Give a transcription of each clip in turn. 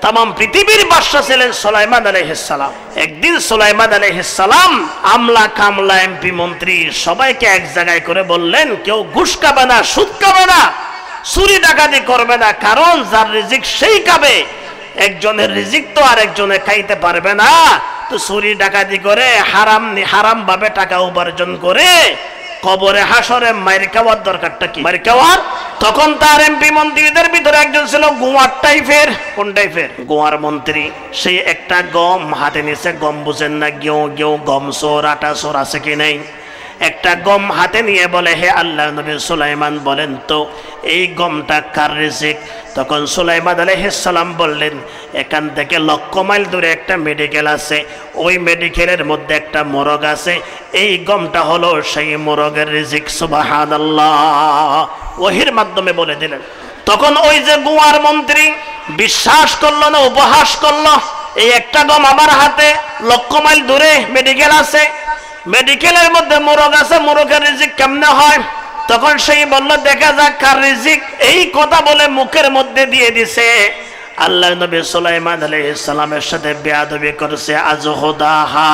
तमाम পৃথিবীর বাদশা ছিলেন সুলাইমান আলাইহিস সালাম। একদিন সুলাইমান আলাইহিস সালাম আমলা কামলা এমপি মন্ত্রী সবাইকে এক জায়গায় করে বললেন, কেউ ঘুষ খাবে না, সুদ খাবে না, চুরি ডাকাতি করবে না, কারণ যার রিজিক সেই খাবে। একজনের রিজিক তো আরেকজনে খাইতে পারবে না, তো চুরি ডাকাতি করে হারাম ভাবে টাকা উপার্জন করে কবরে হাসরে মাইর খাওয়ার দরকারটা কি? মাইর খাওয়ার। তখন তার এমপি মন্ত্রীদের ভিতরে একজন ছিল গোয়ার টাইপের। কোন টাইপের? গোয়ার মন্ত্রী। সেই একটা গম হাতে নিছে, গম বুঝেন না, গেউ গম সোর আটা সোর আছে কি নাই, একটা গম হাতে নিয়ে বলে, হে আল্লাহ নবী সুলাইমান বলেন তো এই গমটা কার রিজিক? তখন সুলাইমান আলাইহিস সালাম বললেন, এখান থেকে লক্ষ মাইল দূরে একটা মেডিকেল আছে, ওই মেডিকেলের মধ্যে একটা মোরগ আছে, এই গমটা হলো সেই মোরগের রিজিক। সুবহানাল্লাহ, ওহির মাধ্যমে বলে দিলেন। তখন ওই যে গোয়ার মন্ত্রী বিশ্বাস করলো না, উপহাস করলো, এই একটা গম আমার হাতে, লক্ষ মাইল দূরে মেডিকেল আছে, মেডিকেলের মধ্যে মোরগ আছে, মোরগের রিজিক কেমনে হয়? তখন সেই বলল, দেখা যাক কার রিজিক। এই কথা বলে মুখের মধ্যে দিয়ে দিছে। আল্লাহর নবী সুলাইমান আলাইহিস সালামের সাথে বেয়াদবি করেছে। আজহুদাহা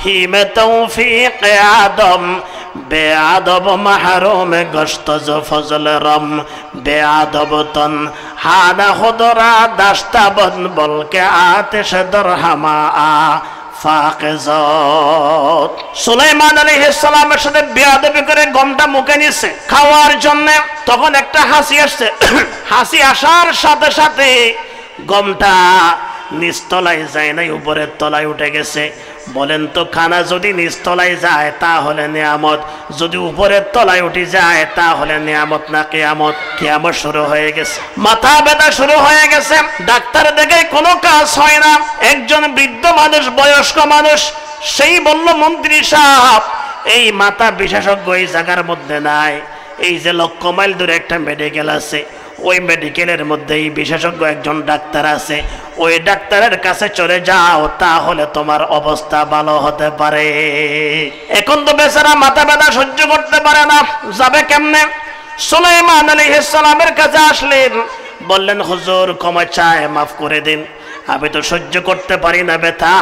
হিমে তৌফিক আদম বেআদব মাহরুম গশত ফজল রম বেআদব তন হানা খুদরা দাস্তাবন বলকে আতিশ দরহামা ফাকিজাত। সুলাইমান আলাইহিস সালামের সাথে বেয়াদবি করে গমটা মুখে নিছে খাওয়ার জন্য। তখন একটা হাসি আসছে, হাসি আসার সাথে সাথে গমটা নিচতলায় যায় নাই, উপরের তলায় উঠে গেছে। বলেন তো, খানা যদি নিচতলায় যায় তাহলে নিয়ামত, যদি উপরের তলায় উঠে যায় তাহলে নিয়ামত না কিয়ামত? কিয়ামত শুরু হয়ে গেছে, মাথা ব্যথা শুরু হয়ে গেছে। ডাক্তার দেখে কোনো কাজ হয় না। একজন বৃদ্ধ মানুষ, বয়স্ক মানুষ, সেই বলল, মন্ত্রী সাহেব এই মাথা বিশেষজ্ঞ এই জায়গার মধ্যে নাই, এই যে লক্ষ মাইল দূরে একটা মেডিকেল আছে, ওই মেডিকেলের মধ্যেই বিশেষজ্ঞ একজন ডাক্তার আছে, ওই ডাক্তারের কাছে চলে যাও, তাহলে তোমার অবস্থা ভালো হতে পারে। এখন তো বেচারা মাথা ব্যথা সহ্য করতে পারে না, যাবে কেমনে? সুলাইমান আলাইহিস সালামের কাছে আসলেন, বললেন, হুজুর ক্ষমা চায়, মাফ করে দিন, আমি তো সহ্য করতে পারি না ব্যথা,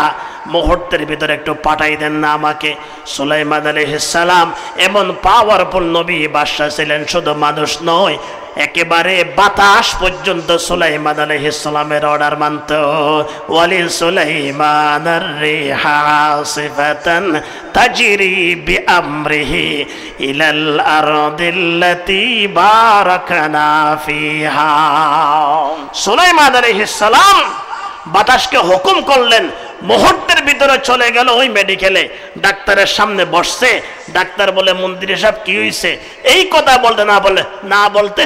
মুহূর্তের ভিতরে একটু পাঠাই দেন না আমাকে। সুলাইমান আলাইহিস সালাম এমন পাওয়ারফুল নবী বাদশা ছিলেন, শুধু মানুষ নয়, একেবারে বাতাস পর্যন্ত সুলাইমান আলাইহিস সালামের অর্ডার মানত। ওয়ালি সুলাইমানার রিহা সিফাতান তাজরি বিআমরিহি ইলাল আরদিল্লাতি বারাকনা ফিহা। সুলাইমান আলাইহিস সালাম বাতাসকে হুকুম করলেন, মুহূর্তের ভিতরে চলে গেল ওই মেডিকেলে, ডাক্তারের সামনে বসছে। ডাক্তার বলে, মন্ত্রী সাহেব কি হয়েছে? এই কথা বলতে না বলতে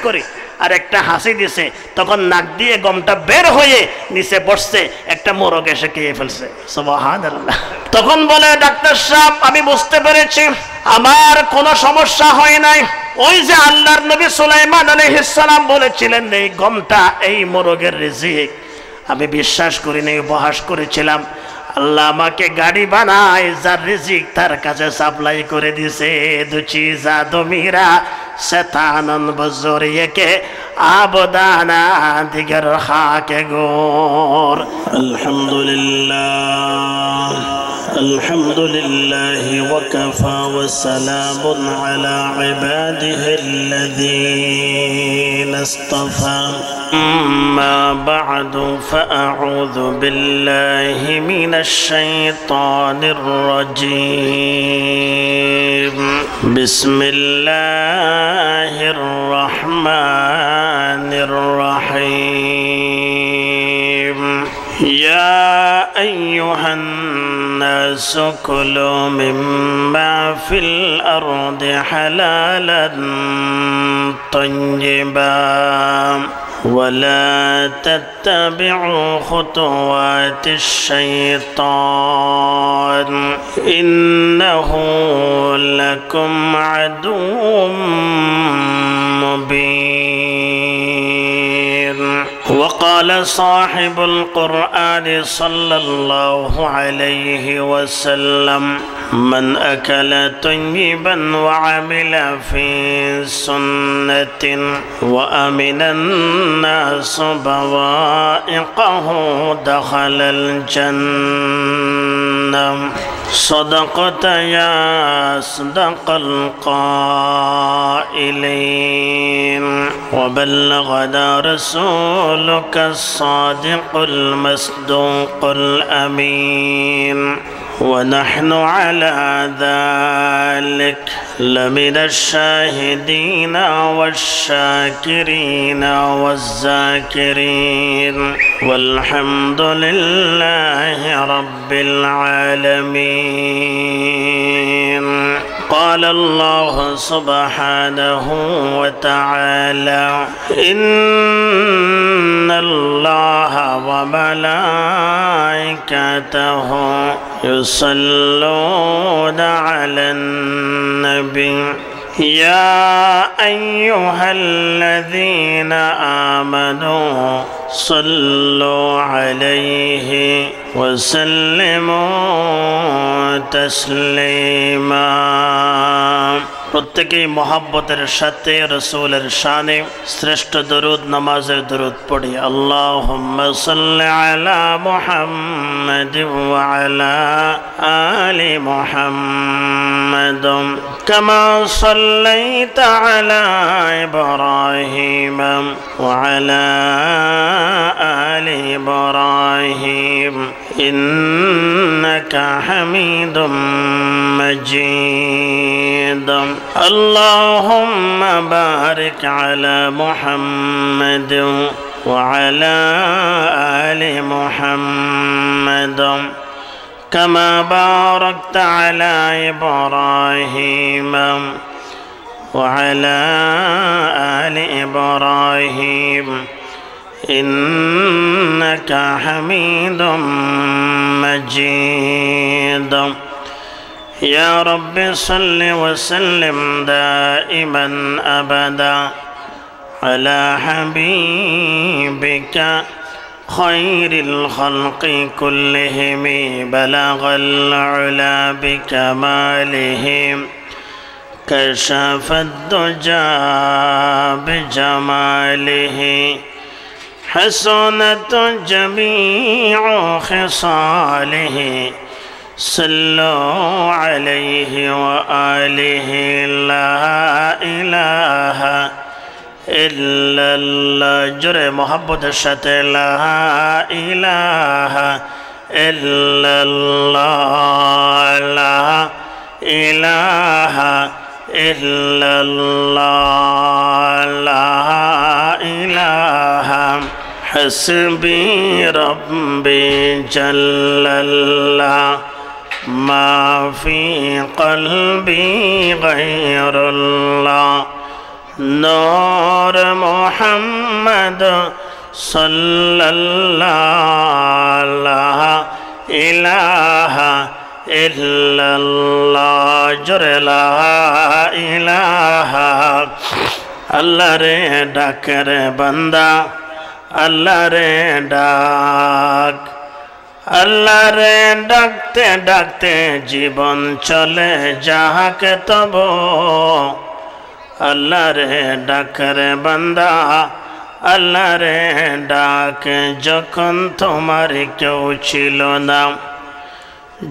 করি আর একটা হাসি দিছে। তখন নাক দিয়ে গমটা বের হয়ে নিচে বসছে, একটা মোরগ এসে খেয়ে ফেলছে। সুবহানাল্লাহ। তখন বলে, ডাক্তার সাহেব আমি বুঝতে পেরেছি, আমার কোনো সমস্যা হয় নাই। ওই যে আল্লাহর নবী সুলাইমান আলাইহিস সালাম বলেছিলেন এই গমটা এই মোরগের রিজিক, আমি বিশ্বাস করি নাই, উপহাস করেছিলাম। আল্লাহ আমাকে গাড়ি বানায়, যার রিজিক তার কাছে সাপ্লাই করে দিছে। দু চিজা দমিরা শতানন বজরিয়ে কে আবদানা দিগর খাকে গোর। আলহামদুলিল্লাহ আলহামদুলিল্লাহি ওয়া কাফা ওয়া সালামুন আলা ইবাদিহিল্লাযীনা ইসতাফা। أما بعد فأعوذ بالله من الشيطان الرجيم. بسم الله الرحمن الرحيم. يا أيها الناس كلوا مما في الأرض حلالا طيبا ولا تتبعوا خطوات الشيطان إنه لكم عدو مبين. وقال صاحب القرآن صلى الله عليه وسلم من أكل طيبا وعمل في سنة وأمن الناس بوائقه دخل الجنة صدقت يا صدق القائلين وبلغنا رسولك الصادق المصدوق الأمين ونحن على ذلك لمن الشاهدين والشاكرين والذاكرين والحمد لله رب العالمين. قال الله سبحانه وتعالى إن الله وملائكته يصلون على النبي يا أيها الذين آمنوا صلوا عليه وسلموا تسليما. প্রত্যেকেই মহব্বতের সাথে রাসূলের শানে শ্রেষ্ঠ দরুদ নামাজের দরুদ পড়ি। আল্লাহুম্মা সাল্লি আলা মুহাম্মাদ ওয়া আলা আলি মুহাম্মাদ কামা সাল্লাইতা আলা ইব্রাহিম ওয়া আলা আলি ইব্রাহিম ইন্নাকা হামিদুম মাজিদ। اللهم بارك على محمد وعلى آل محمد كما باركت على إبراهيم وعلى آل إبراهيم إنك حميد مجيد. يا رب صل وسلم دائما أبدا على حبيبك خير الخلق كلهم بلغ العلا بكمالهم كشف الدجى بجماله حسنت جميع خصاله صلوا عليه وآله لا إله إلا الله. جرے محبت شت لا إله إلا الله لا إله إلا الله لا إله حسبي ربي جل الله ما في قلبي غير الله نور محمد صلى الله لا إله إلا الله جر لا إله الله رے ڈاک رے بندہ اللہ رے ڈاک আল্লাহ রে ডাকতে ডাকতে জীবন চলে যাহাকে তব আল্লাহ রে ডাক রে বান্দা আল্লাহ রে ডাক যখন তোমার কেউ ছিল না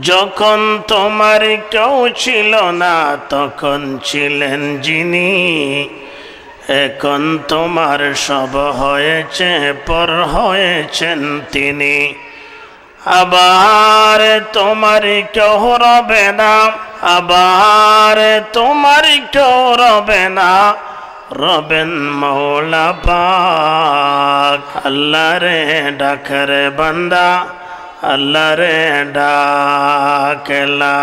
যখন তোমার কেউ ছিল না তখন ছিলেন যিনি এখন তোমার সব হয়েছে পর হয়েছেন তিনি আবার তোমার কেউ রবে না আবার তোমার কেউ রবে না রবেন মৌলা পাক আল্লাহ রে ডাক রে বান্দা আল্লাহ রে ডাক লা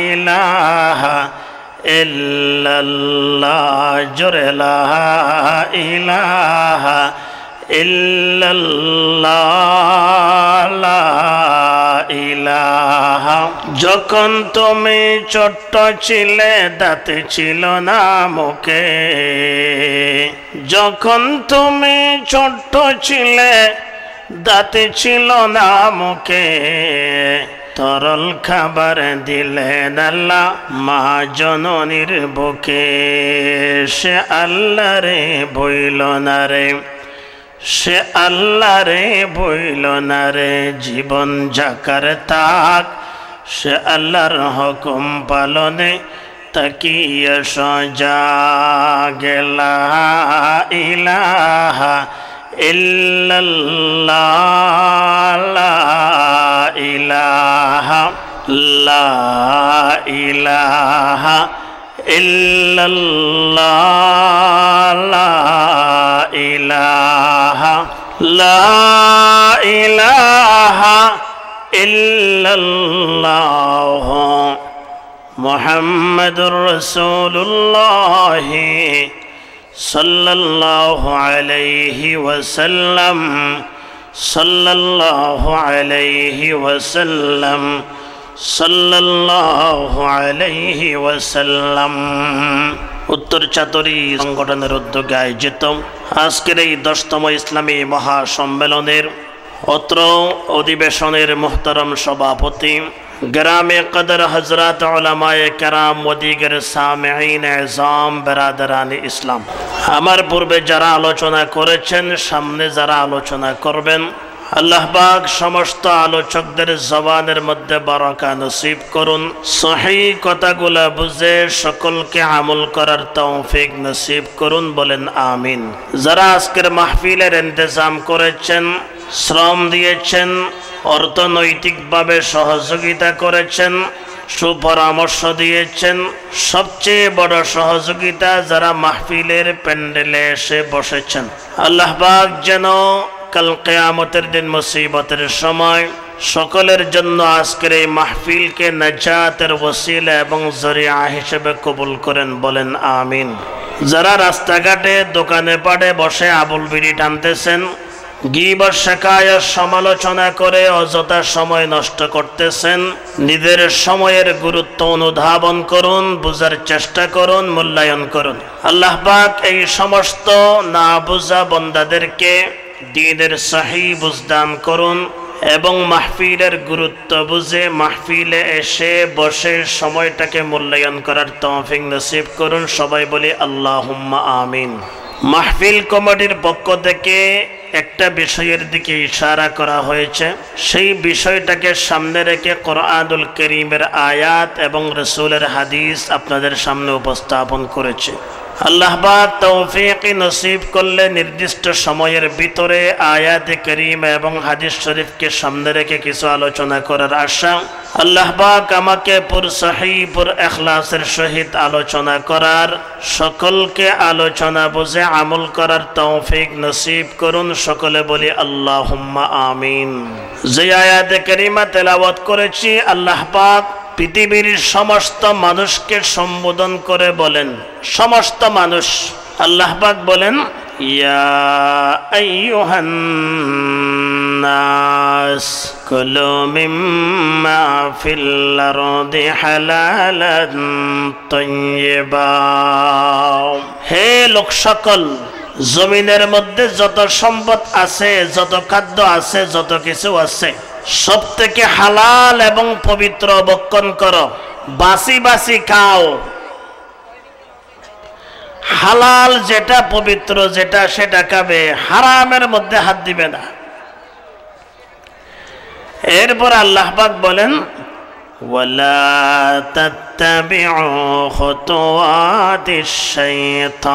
ইলাহা ইল্লাল্লাহ জোরে লা ইলাহা ইল্লাল্লাহ লা ইলাহা ইলাহা। যখন তুমি ছোট্ট ছিলে দাঁত ছিল না মুখে, যখন তুমি ছোট্ট ছিলে দাঁত ছিল না মুখে, তরল খাবার দিলেন আল্লাহ মা জননীর বুকে। সে আল্লাহ রে বইল না রে, সে আল্লাহ রে বইল না রে, জীবন যাকার তাক সে আল্লাহর হুকুম পালনে তাকিয়ে সজা গেলা। ইলাহা ইল্লাল্লাহ, লা ইলাহা, লা ইলাহা ইল্লাল্লাহ, লা ইলাহা, লা ইলাহা ইল্লাল্লাহ মুহাম্মাদুর রাসূলুল্লাহ সাল্লাল্লাহু আলাইহি ওয়াসাল্লাম, সাল্লাল্লাহু আলাইহি ওয়াসাল্লাম, সাল্লাল্লাহু আলাইহি ওয়াসাল্লাম। উত্তর চাতুরী সংগঠনের উদ্যোগে আয়োজিত আজকের এই 10তম ইসলামী মহাসম্মেলনের অত্র অধিবেশনের মুহতারাম সভাপতি গ্রামে কদর হজরত উলামায়ে কেরাম ওদিগের সামিঈন এজাম বেরাদারানি ইসলাম, আমার পূর্বে যারা আলোচনা করেছেন, সামনে যারা আলোচনা করবেন, আল্লাহ পাক সমস্ত আলোচকদের জবানের মধ্যে বারাকা নসিব করুন। সহিহ কথাগুলো বুঝে সকলকে আমল করার তৌফিক নসিব করুন, বলেন আমিন। যারা আজকের মাহফিলের ইন্তজাম করেছেন, শ্রম দিয়েছেন, অর্থনৈতিকভাবে সহযোগিতা করেছেন, সুপরামর্শ দিয়েছেন, সবচেয়ে বড় সহযোগিতা যারা মাহফিলের প্যান্ডেলে এসে বসেছেন, আল্লাহ পাক যেন কাল কিয়ামতের দিন মুসিবতের সময় সকলের জন্য আজকের এই মাহফিলকে নাজাতের ওসিলা এবং জরিয়া হিসেবে কবুল করেন, বলেন আমিন। যারা রাস্তাঘাটে দোকানে পাটে বসে আবুল বিড়ি টানতেছেন, গীবত শিকায়ত সমালোচনা করে অযথা সময় নষ্ট করতেছেন, নিজের সময়ের গুরুত্ব অনুধাবন করুন, বুঝার চেষ্টা করুন, মূল্যায়ন করুন। আল্লাহ পাক এই সমস্ত না বুঝা বান্দাদেরকে দ্বীনের সহি বুঝদান করুন এবং মাহফিলের গুরুত্ব বুঝে মাহফিলে এসে বসে সময়টাকে মূল্যায়ন করার তৌফিক নসিব করুন। সবাই বলি আল্লাহুম্মা আমিন। মাহফিল কমিটির পক্ষ থেকে একটা বিষয়ের দিকে ইশারা করা হয়েছে, সেই বিষয়টাকে সামনে রেখে কোরআনুল কারীমের আয়াত এবং রাসূলের হাদিস আপনাদের সামনে উপস্থাপন করেছে। আল্লাহ পাক তৌফিক নসিব করলে নির্দিষ্ট সময়ের ভিতরে আয়াতে কারীমা এবং হাদিস শরীফকে সামনে রেখে কিছু আলোচনা করার আশা। আল্লাহ পাক আমাকে পুর সহিহ পুর ইখলাসের সহিত আলোচনা করার, সকলকে আলোচনা বুঝে আমল করার তৌফিক নসিব করুন। সকলে বলি আল্লাহুম্মা আমিন। যে আয়াতে কারীমা তেলাওয়াত করেছি, আল্লাহ পাক পৃথিবীর সমস্ত মানুষকে সম্বোধন করে বলেন, সমস্ত মানুষ। আল্লাহ পাক বলেন, ইয়া আইয়ুহান নাস কুলু মিম্মা ফিল আরদি হালালান তাইয়্যিবা। হে লোক সকল, জমিনের মধ্যে যত সম্পদ আছে, যত খাদ্য আছে, যত কিছু আছে, সব থেকে হালাল এবং পবিত্র ভক্ষণ করো, বাসি বাসি খাও। হালাল যেটা, পবিত্র যেটা, সেটা খাবে, হারামের মধ্যে হাত দিবে না। এরপর আল্লাহ পাক বলেন, ওয়ালা তাত্তাবিউ খুতুওয়াতিশ শাইতান।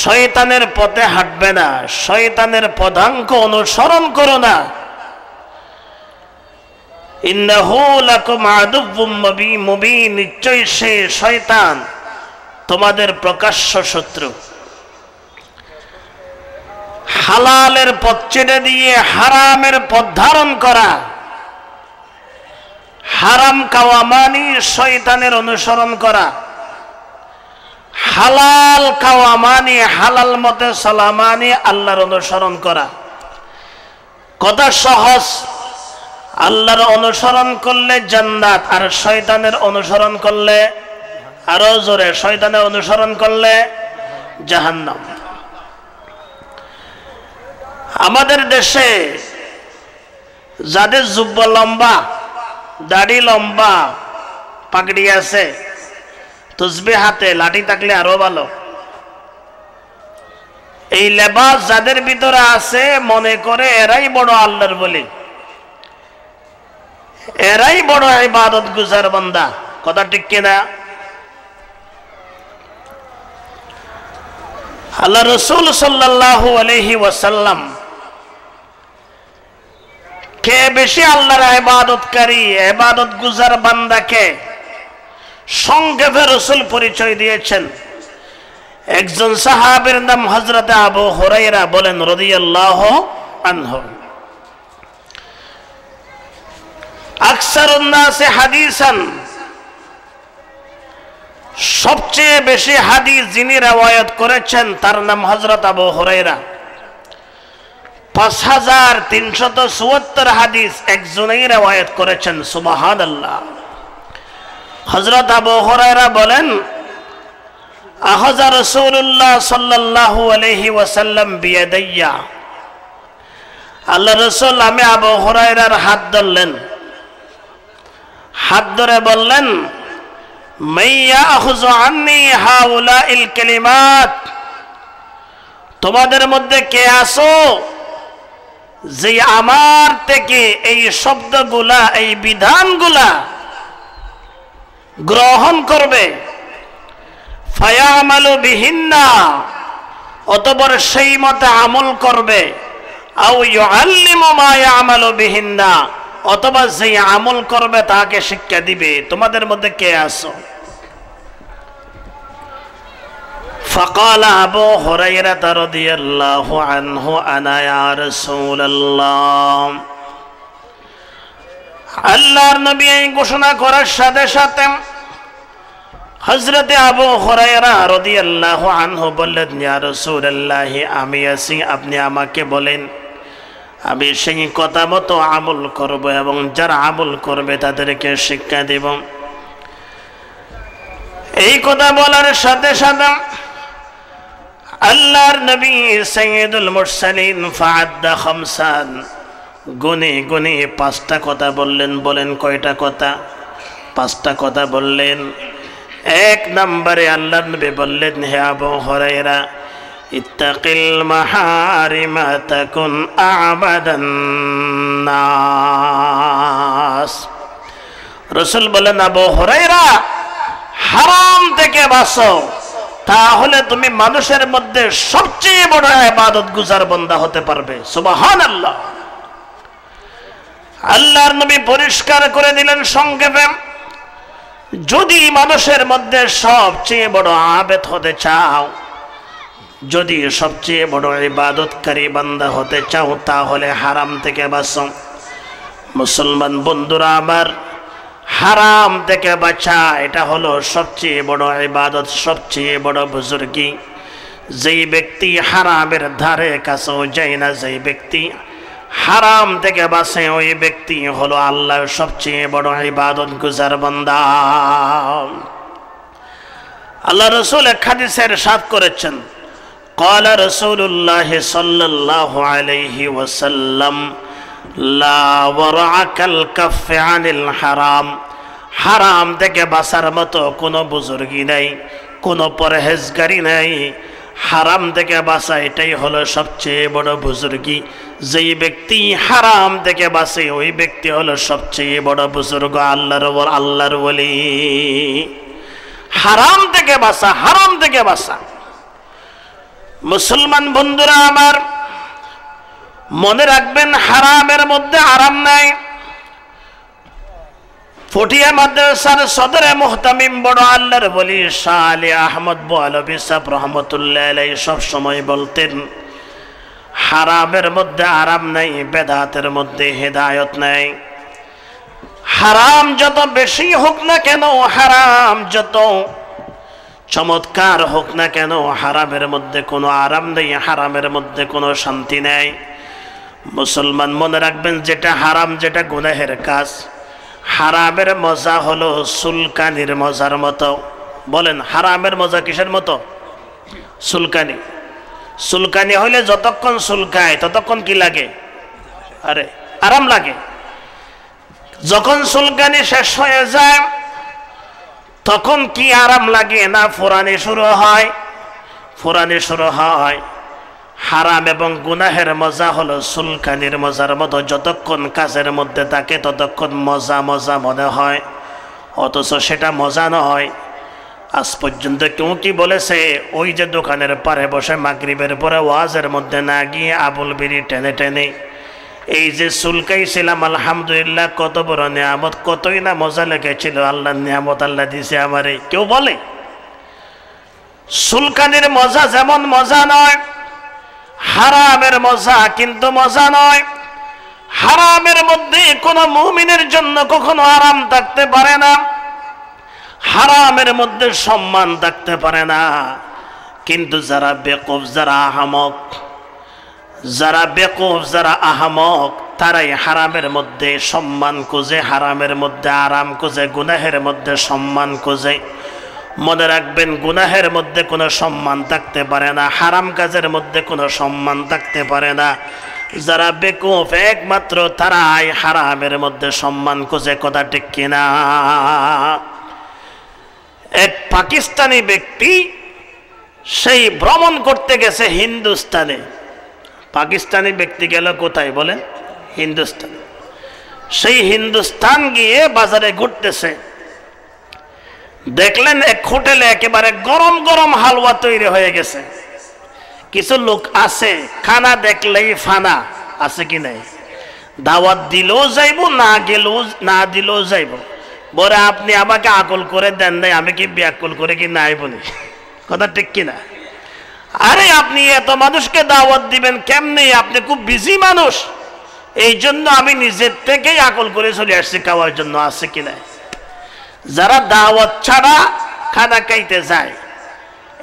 শয়তানের পথে হাঁটবে না, শয়তানের পদাঙ্ক অনুসরণ করো না। ইন্নাহু লাকুম আদুউম মুবিন। নিশ্চয়ই সে শয়তান তোমাদের প্রকাশ্য শত্রু। হালালের পথ ছেড়ে দিয়ে হারামের পথ ধারণ করা, হারাম খাওয়া মানে শয়তানের অনুসরণ করা, হালাল খাওয়া মানে, হালাল মতে চলা মানে আল্লাহর অনুসরণ করা। কথা সহজ, আল্লাহর অনুসরণ করলে জান্নাত, আর শয়তানের অনুসরণ করলে, আরো জোরে, শয়তানের অনুসরণ করলে জাহান্নাম। আমাদের দেশে যাদের জুব্বা লম্বা, দাড়ি লম্বা, পাগড়ি আছে, তসবিহ হাতে, লাঠি থাকলে আরো ভালো, এই লেবাস যাদের ভিতরে আছে মনে করে এরাই বড় আল্লাহর বলি, এরাই বড় ইবাদত গুজার বান্দা। কথা ঠিক কিনা? আল্লাহ রাসূল সাল্লাল্লাহু আলাইহি ওয়াসাল্লাম কে বেশি আল্লাহর ইবাদতকারী, ইবাদত গুজার বান্দাকে সংক্ষেপে রাসূল পরিচয় দিয়েছেন। একজন সাহাবীর নাম হযরত আবু হুরায়রা, বলেন রাদিয়াল্লাহু আনহু, আকসারুন নাসি হাদিসান, সবচেয়ে বেশি হাদিস যিনি রওয়ায়াত করেছেন তার নাম হযরত আবু হুরায়রা। 5374 হাদিস একজনেই রওয়ায়াত করেছেন। সুবহানাল্লাহ। হযরত আবু হুরায়রা বলেন, আখাযা রাসূলুল্লাহ সাল্লাল্লাহু আলাইহি ওয়াসাল্লাম বিয়াদাইয়া, আল্লাহ রাসূল, আমি আবু হুরায়রার হাত ধরলেন, হাত ধরে বললেন, মাইয়া আখুযু আন্নী হাউলাইল কালিমাত, তোমাদের মধ্যে কে আছো যে আমার থেকে এই শব্দগুলা, এই বিধানগুলা গ্রহণ করবে, ফায়ামালু বিহিন্না, অতঃপর সেই মতে আমল করবে, আও ইউআল্লিমু মা ইয়ামালু বিহিন্না, অথবা যে আমল করবে তাকে শিক্ষা দিবে। তোমাদের মধ্যে কে আছো? فقال أبو هريرة رضي الله عنه أنا يا رسول الله, আল্লাহর নবী এই ঘোষণা করার সাথে সাথে হযরত আবু হুরায়রা রাদিয়াল্লাহু আনহু বললেন, ইয়া রাসূলুল্লাহ, আমি আছি, আপনি আমাকে বলেন, আমি সেই কথা মতো আমল করব এবং যারা আমল করবে তাদেরকে শিক্ষা দেব। এই কথা বলার সাথে সাথে আল্লাহর নবী সাইয়্যিদুল মুরসালিন ফাআদ্দা খামসান, গুনে গুনে 5টা কথা বললেন। বলেন কয়টা কথা? 5টা কথা বললেন। 1 নম্বরে আল্লাহর নবী বললেন, হে আবু হুরায়রা, ইত্তাকিল মাহারিমা তাকুন আবাদান নাস। রাসূল বলেন, আবু হুরায়রা, হারাম থেকে বাঁচো, তাহলে তুমি মানুষের মধ্যে সবচেয়ে বড় ইবাদত গুজার বান্দা হতে পারবে। সুবহানাল্লাহ। আল্লাহর নবী পরিষ্কার করে দিলেন সংক্ষেপে, যদি মানুষের মধ্যে সবচেয়ে বড় আবেদ হতে চাও, যদি সবচেয়ে বড় ইবাদতকারী বান্দা হতে চাও, তাহলে হারাম থেকে বাঁচো। মুসলমান বন্ধুরা আমার, হারাম থেকে বাঁচা, এটা হলো সবচেয়ে বড় ইবাদত, সবচেয়ে বড় বুজুর্গি। যেই ব্যক্তি হারামের ধারে কাছেও যায় না, যেই ব্যক্তি হারাম থেকে বাঁচে, ওই ব্যক্তি হলো আল্লাহর সবচেয়ে বড় ইবাদত গুজার বান্দা। আল্লাহ রাসূল এক হাদিসে ইরশাদ করেছেন, قال رسول الله صلى الله عليه وسلم لا ورع كالكف عن الحرام, হারাম থেকে বাঁচার মতো কোনো বুজুর্গি নাই, কোনো পরহেজগারি নাই। হারাম থেকে বাঁচা, এটাই হলো সবচেয়ে বড় বুজুর্গি। যেই ব্যক্তি হারাম থেকে বাঁচে, ওই ব্যক্তি হলো সবচেয়ে বড় বুজুর্গ, আল্লাহর ওলি। হারাম থেকে বাঁচা, হারাম থেকে বাঁচা। মুসলমান বন্ধুরা আমার, মনে রাখবেন, হারামের মধ্যে আরাম নাই। ফটিয়া মাদ্রাসার সদরে মুহতামিম বড় আল্লাহর ওলি শাহ আলী আহমদ বলবি সাহেব রহমতুল্লাহ আলাইহি সব সময় বলতেন, হারামের মধ্যে আরাম নাই, বেদাতের মধ্যে হেদায়েত নাই। হারাম যত বেশি হোক না কেন, হারাম যত চমৎকার হোক না কেন, হারামের মধ্যে কোনো আরাম নেই, হারামের মধ্যে কোনো শান্তি নেই। মুসলমান মনে রাখবেন, যেটা হারাম, যেটা গুনাহের কাজ, হারামের মজা হলো চুলকানির মজার মতো। বলেন, হারামের মজা কিসের মতো? চুলকানি। চুলকানি হইলে যতক্ষণ চুলকায় ততক্ষণ কি লাগে? আরে আরাম লাগে। যখন চুলকানি শেষ হয়ে যায় তখন কি আরাম লাগে না? ফুরানি শুরু হয়। ফুরানি শুরু হয়। হারাম এবং গুনাহের মজা হলো চুলকানির মজার মতো। যতক্ষণ কাজের মধ্যে থাকে ততক্ষণ মজা মজা মনে হয়, অথচ সেটা মজা নয়। আজ পর্যন্ত কেউ কি বলেছে ওই যে দোকানের পারে বসে মাগরিবের পরে ওয়াজের মধ্যে না গিয়ে আবুল বিড়ি টেনে টেনে এই যে চুলকাইছিলাম, আলহামদুলিল্লাহ কত বড় নিয়ামত, কতই না মজা লেগেছিল, আল্লাহর নিয়ামত আল্লাহ দিছে আমারে, কেউ বলে? চুলকানির মজা যেমন মজা নয়, হারামের মজা কিন্তু মজা নয়। হারামের মধ্যে কোনো মুমিনের জন্য কখনো আরাম থাকতে পারে না, হারামের মধ্যে সম্মান থাকতে পারে না। কিন্তু যারা বেকুফ, যারা আহামক, যারা বেকুফ, যারা আহামক, তারাই হারামের মধ্যে সম্মান খুঁজে, হারামের মধ্যে আরাম খুঁজে, গুনাহের মধ্যে সম্মান খুঁজে। মনে রাখবেন, গুনাহের মধ্যে কোনো সম্মান থাকতে পারে না, হারাম কাজের মধ্যে কোনো সম্মান থাকতে পারে না। যারা বেকুফ একমাত্র তারাই হারামের মধ্যে সম্মান খুঁজে। কথা ঠিক কিনা? এক পাকিস্তানি ব্যক্তি সেই ভ্রমণ করতে গেছে হিন্দুস্তানে। পাকিস্তানি ব্যক্তি গেল কোথায় বলেন? হিন্দুস্তান। সেই হিন্দুস্তান গিয়ে বাজারে ঘুরতেছে, দেখলেন এক হোটেলে একেবারে গরম গরম হালুয়া তৈরি হয়ে গেছে। কিছু লোক আছে খানা দেখলেই ফানা, আছে কি নাই? দাওয়াত দিলেও যাইব, না গেলেও, না দিলেও যাইব। বলে আপনি আমাকে আকল করে দেন নাই, আমি কি ব্যাকুল করে কি নাই বলি? কথা ঠিক কিনা? আরে আপনি এত মানুষকে দাওয়াত দিবেন কেমনে? আপনি খুব বিজি মানুষ, এই জন্য আমি নিজের থেকেই আকল করে চলে আসছি খাওয়ার জন্য, আছে কিনা? যারা দাওয়াত ছাড়া খানা খাইতে যায়,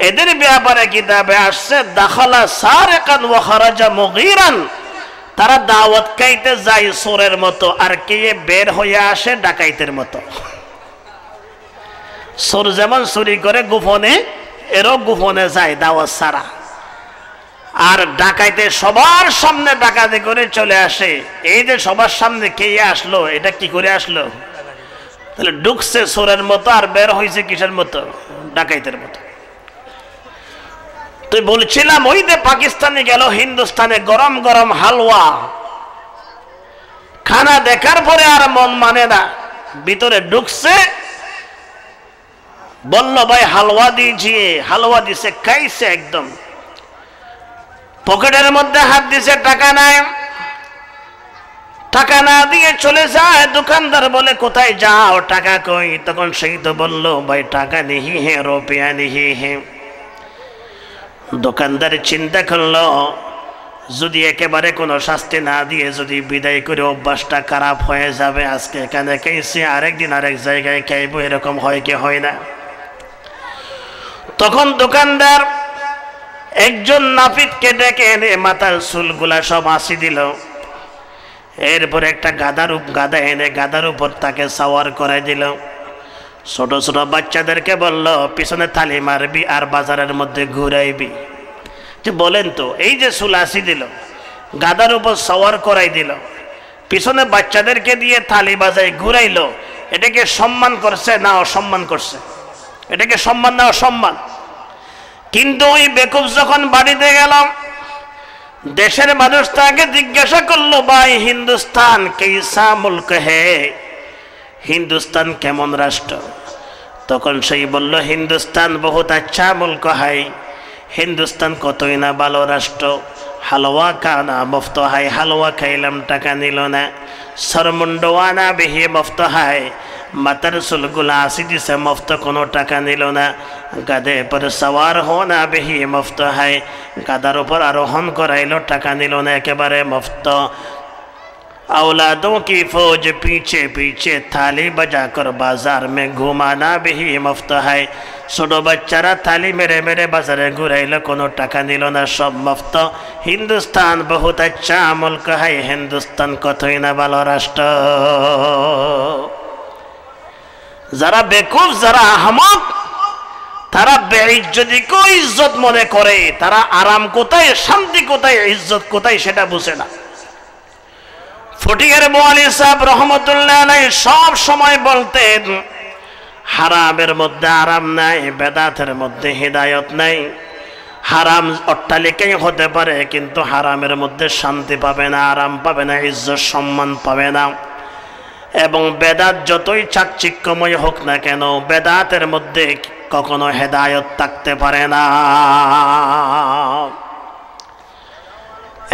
এদের ব্যাপারে কিতাবে আসছে দাখালা সারিকান ওয়া খারাজা মুগীরান। তারা দাওয়াত খাইতে যায় চোরের মতো, আর কে বের হয়ে আসে ডাকাইতের মতো। চোর যেমন চুরি করে গোপনে, এরও গোপনে যায় দাওয়াত ছাড়া। আর ডাকাইতে সবার সামনে ডাকাতি করে চলে আসে। এই যে সবার সামনে কে আসলো, এটা কি করে আসলো? তাহলে ঢুকছে চোরের মতো আর বের হয়েছে কিসের মতো? ডাকাইতের মতো। তো বলছিলাম, ওই যে পাকিস্তানে গেল হিন্দুস্তানে, গরম গরম হালুয়া খানা দেখার পরে আর মন মানে না, ভিতরে ঢুকছে, বলল ভাই হালুয়া দিজিয়ে। হালুয়া দিছে, খাইছে, একদম পকেটের মধ্যে হাত দিছে, টাকা নাই। টাকা না দিয়ে চলে যায়। দোকানদার বলে কোথায় যাও, টাকা কই? তখন সেই তো বলল ভাই টাকা নেহি হে, রুপিয়া নেহি হে। দোকানদার চিন্তা করলো, যদি একেবারে কোনো শাস্তি না দিয়ে যদি বিদায় করে অভ্যাসটা খারাপ হয়ে যাবে, আজকে এখানে খাইছি, আরেকদিন আরেক জায়গায় খাইবো, এরকম হয় কি হয় না? তখন দোকানদার একজন নাপিতকে ডেকে এনে মাথার চুলগুলা সব আঁচি দিল। এরপর একটা গাদা এনে গাদার উপর তাকে সাওয়ার করে দিল। ছোট ছোট বাচ্চাদেরকে বলল পিছনে থালি মারবি আর বাজারের মধ্যে ঘুরাইবি। যে বলেন তো, এই যে চুল আঁচি দিল, গাদার উপর সাওয়ার করাই দিল, পিছনে বাচ্চাদেরকে দিয়ে থালি বাজাই ঘুরাইলো, এটাকে সম্মান করছে না অসম্মান করছে? এটাকে সম্মান না অসম্মান? কিন্তু ওই বেকুব যখন বাড়িতে গেল, দেশের মানুষ তাকে জিজ্ঞাসা করলো, ভাই হিন্দুস্তান কেসা মুলক হে, হিন্দুস্তান কেমন রাষ্ট্র? তখন সেই বলল, হিন্দুস্তান বহুত আচ্ছা মুলক হাই, হিন্দুস্তান কতই না ভালো রাষ্ট্র। হালুয়া খানা মুফত হাই, হালুয়া খাইলাম, টাকা নিল না। সরমুন্ডওয়ানা বেহি মুফত হাই, মাথার চুলগুলা আঁচি দিছে, মুফত কোনো টাকা নিল না। গাদে পর সওয়ার হোনা বেহি মুফত হাই, গাদার উপর আরোহণ করাইলো, টাকা নিল না, একেবারে মুফত। औलादों की फौज पीछे पीछे थाली बजाकर बाजार में घुमाना भी मुफ्त है। ছোট বাচ্চারা থালি মেরে মেরে বাজারে ঘুরাইলে কোনো টাকা নিল না, সব মুফত। হিন্দুস্তান বহুত আচ্ছা মুলক है, হিন্দুস্তান কতই না ভালো রাষ্ট্র। যারা বেকুফ, যারা আহমক, তারা বেইজ্জতিকে ইজ্জত মনে করে। তারা আরাম কোথায়, শান্তি কোথায়, ইজ্জত কোথায় সেটা বুঝে না। ফটিকের বোয়ালি সাহেব রহমতুল্লাহ আলাইহি সব সময় বলতেন, হারামের মধ্যে আরাম নাই, বেদাতের মধ্যে হিদায়ত নাই। হারাম অট্টালিকাই হতে পারে, কিন্তু হারামের মধ্যে শান্তি পাবে না, আরাম পাবে না, ইজ্জত সম্মান পাবে না। এবং বেদাত যতই চাকচিক্যময় হোক না কেন, বেদাতের মধ্যে কখনো হেদায়ত থাকতে পারে না।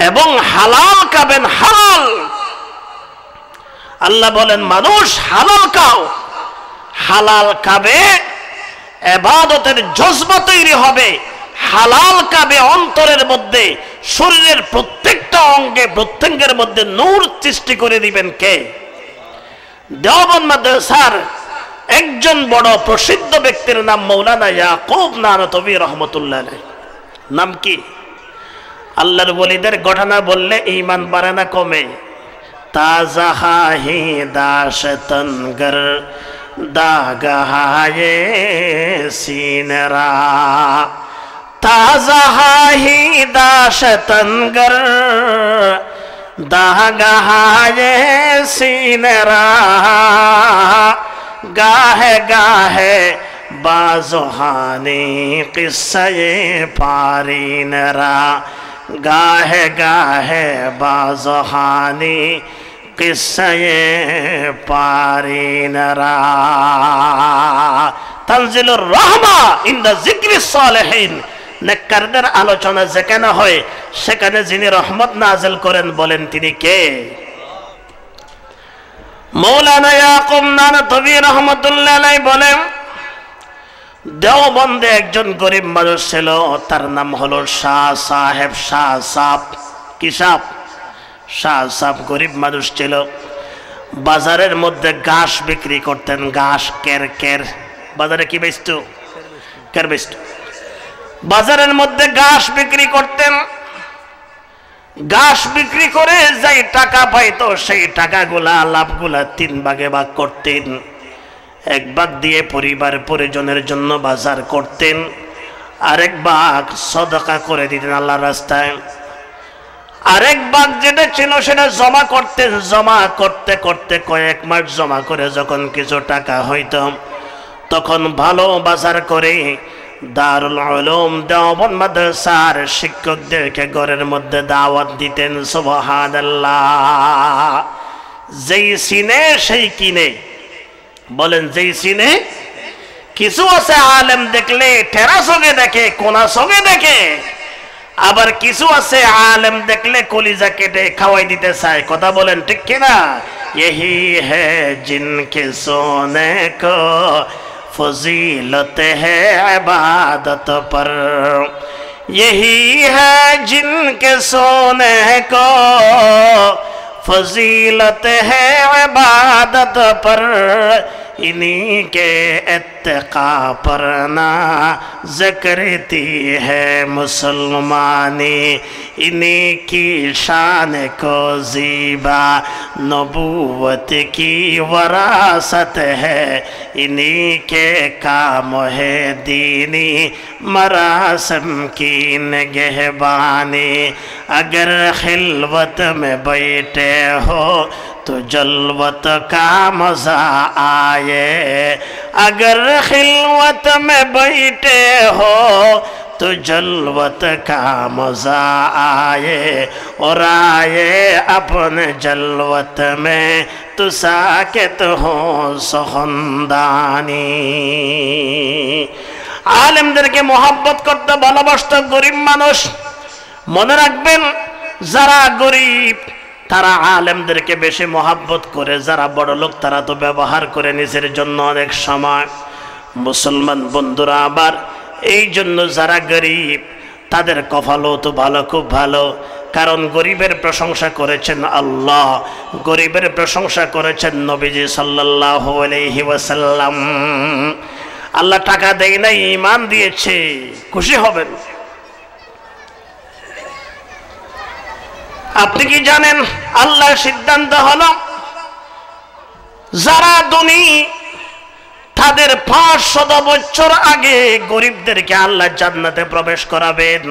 এবং হালাল খাবেন, হালাল। আল্লাহ বলেন মানুষ হালাল খাও। হালাল খাবে, ইবাদতের জজবা তৈরি হবে। হালাল খাবে, অন্তরের মধ্যে, শরীরের প্রত্যেকটা অঙ্গে প্রত্যঙ্গের মধ্যে নূর সৃষ্টি করে দিবেন কে? দেওবন্দ মাদ্রাসার একজন বড় প্রসিদ্ধ ব্যক্তির নাম মৌলানা ইয়াকুব নানতবী রহমতুল্লাহ আলাইহি। নাম কি? আল্লাহর ওলিদের ঘটনা বললে ঈমান বাড়ে না, কমে। তাজা হি দাশতনগর দাগায়ে সিনরা, তাজা হি দাশতনগর দাগায়ে সিনরা, গাহে গাহে বাজুহানি কিস্সায়ে পারিনরা, গাহে গাহে বাজুহানি কিস্সায়ে পারিনরা। তানজিলুর রহমা ইনদা যিকরিস সালিহিন, নেককারদের আলোচনা যেখানে হয় সেখানে যিনি রহমত নাযিল করেন, বলেন তিনি কে? মৌলানা ইয়াকুব নানতবী রহমতুল্লাহ আলাইহি বলেন, দেওবন্দে একজন গরিব মানুষ ছিল, তার নাম হলো শাহ সাহেব। শাহ সাহেব কি সাহেব? শাহ সাহেব গরিব মানুষ ছিল। বাজারের মধ্যে ঘাস বিক্রি করতেন, ঘাস, কের কের। বাজারে কি বেচতো? কের বেচতো। বাজারের মধ্যে ঘাস বিক্রি করতেন। ঘাস বিক্রি করে যাই টাকা পাইতো, সেই টাকাগুলা, লাভগুলা 3 ভাগে ভাগ করতেন। 1 ভাগ দিয়ে পরিবার পরিজনের জন্য বাজার করতেন, আরেক ভাগ সদকা করে দিতেন আল্লাহর রাস্তায়। আরেক ভাগ যেটা ছিল সেটা জমা করতেন। জমা করতে করতে কয়েক মাস জমা করে যখন কিছু টাকা হইতো, তখন ভালো বাজার করে দারুল উলুম দেওবন্দ মাদ্রাসার শিক্ষকদেরকে ঘরের মধ্যে দাওয়াত দিতেন। সুবহানাল্লাহ। যেই চিনে সেই কিনে। বলেন যেই চিনে। কিছু আছে আলেম দেখলে টেরা সঙ্গে দেখে, কোনা সঙ্গে দেখে। আবার কিছু আছে আলেম দেখলে কলিজা কেটে খাওয়াই দিতে চায়। কথা বলেন ঠিক কিনা? यही है जिनके सोने को फजीलत है इबादत पर, यही है जिनके सोने को फजीलत है इबादत पर, इन्हीं के इत्तिका पर ना ज़िक्रती है मुसलमानी, इन्हीं की शान को ज़ीबा नबूवत की वरासत है, इन्हीं के काम है दीनी मरासम की निगहबानी। अगर खिलवत में बैठे हो तो जलवत का मजा आए, अगर खिलवत में बैठे हो तो जलवत का मजा आए, और आए अपने जलवत में तो साकित हो सुखंदानी। आलिमদেরকে मोहब्बत করতে ভালোবাসত গরিব মানুষ। মনে রাখবেন, যারা গরিব তারা আলেমদেরকে বেশি মোহাব্বত করে, যারা বড় লোক তারা তো ব্যবহার করে নিজের জন্য অনেক সময়। মুসলমান বন্ধুরা আবার এই জন্য যারা গরিব তাদের কপালও তো ভালো, খুব ভালো। কারণ গরিবের প্রশংসা করেছেন আল্লাহ, গরিবের প্রশংসা করেছেন নবীজি সাল্লাল্লাহু আলাইহি ওয়াসাল্লাম। আল্লাহ টাকা দেয় নাই, ঈমান দিয়েছে, খুশি হবেন। আপনি কি জানেন আল্লাহর সিদ্ধান্ত হলো যারা ধনী তাদের 500 বছর আগে গরিবদেরকে আল্লাহ জান্নাতে প্রবেশ করাবেন।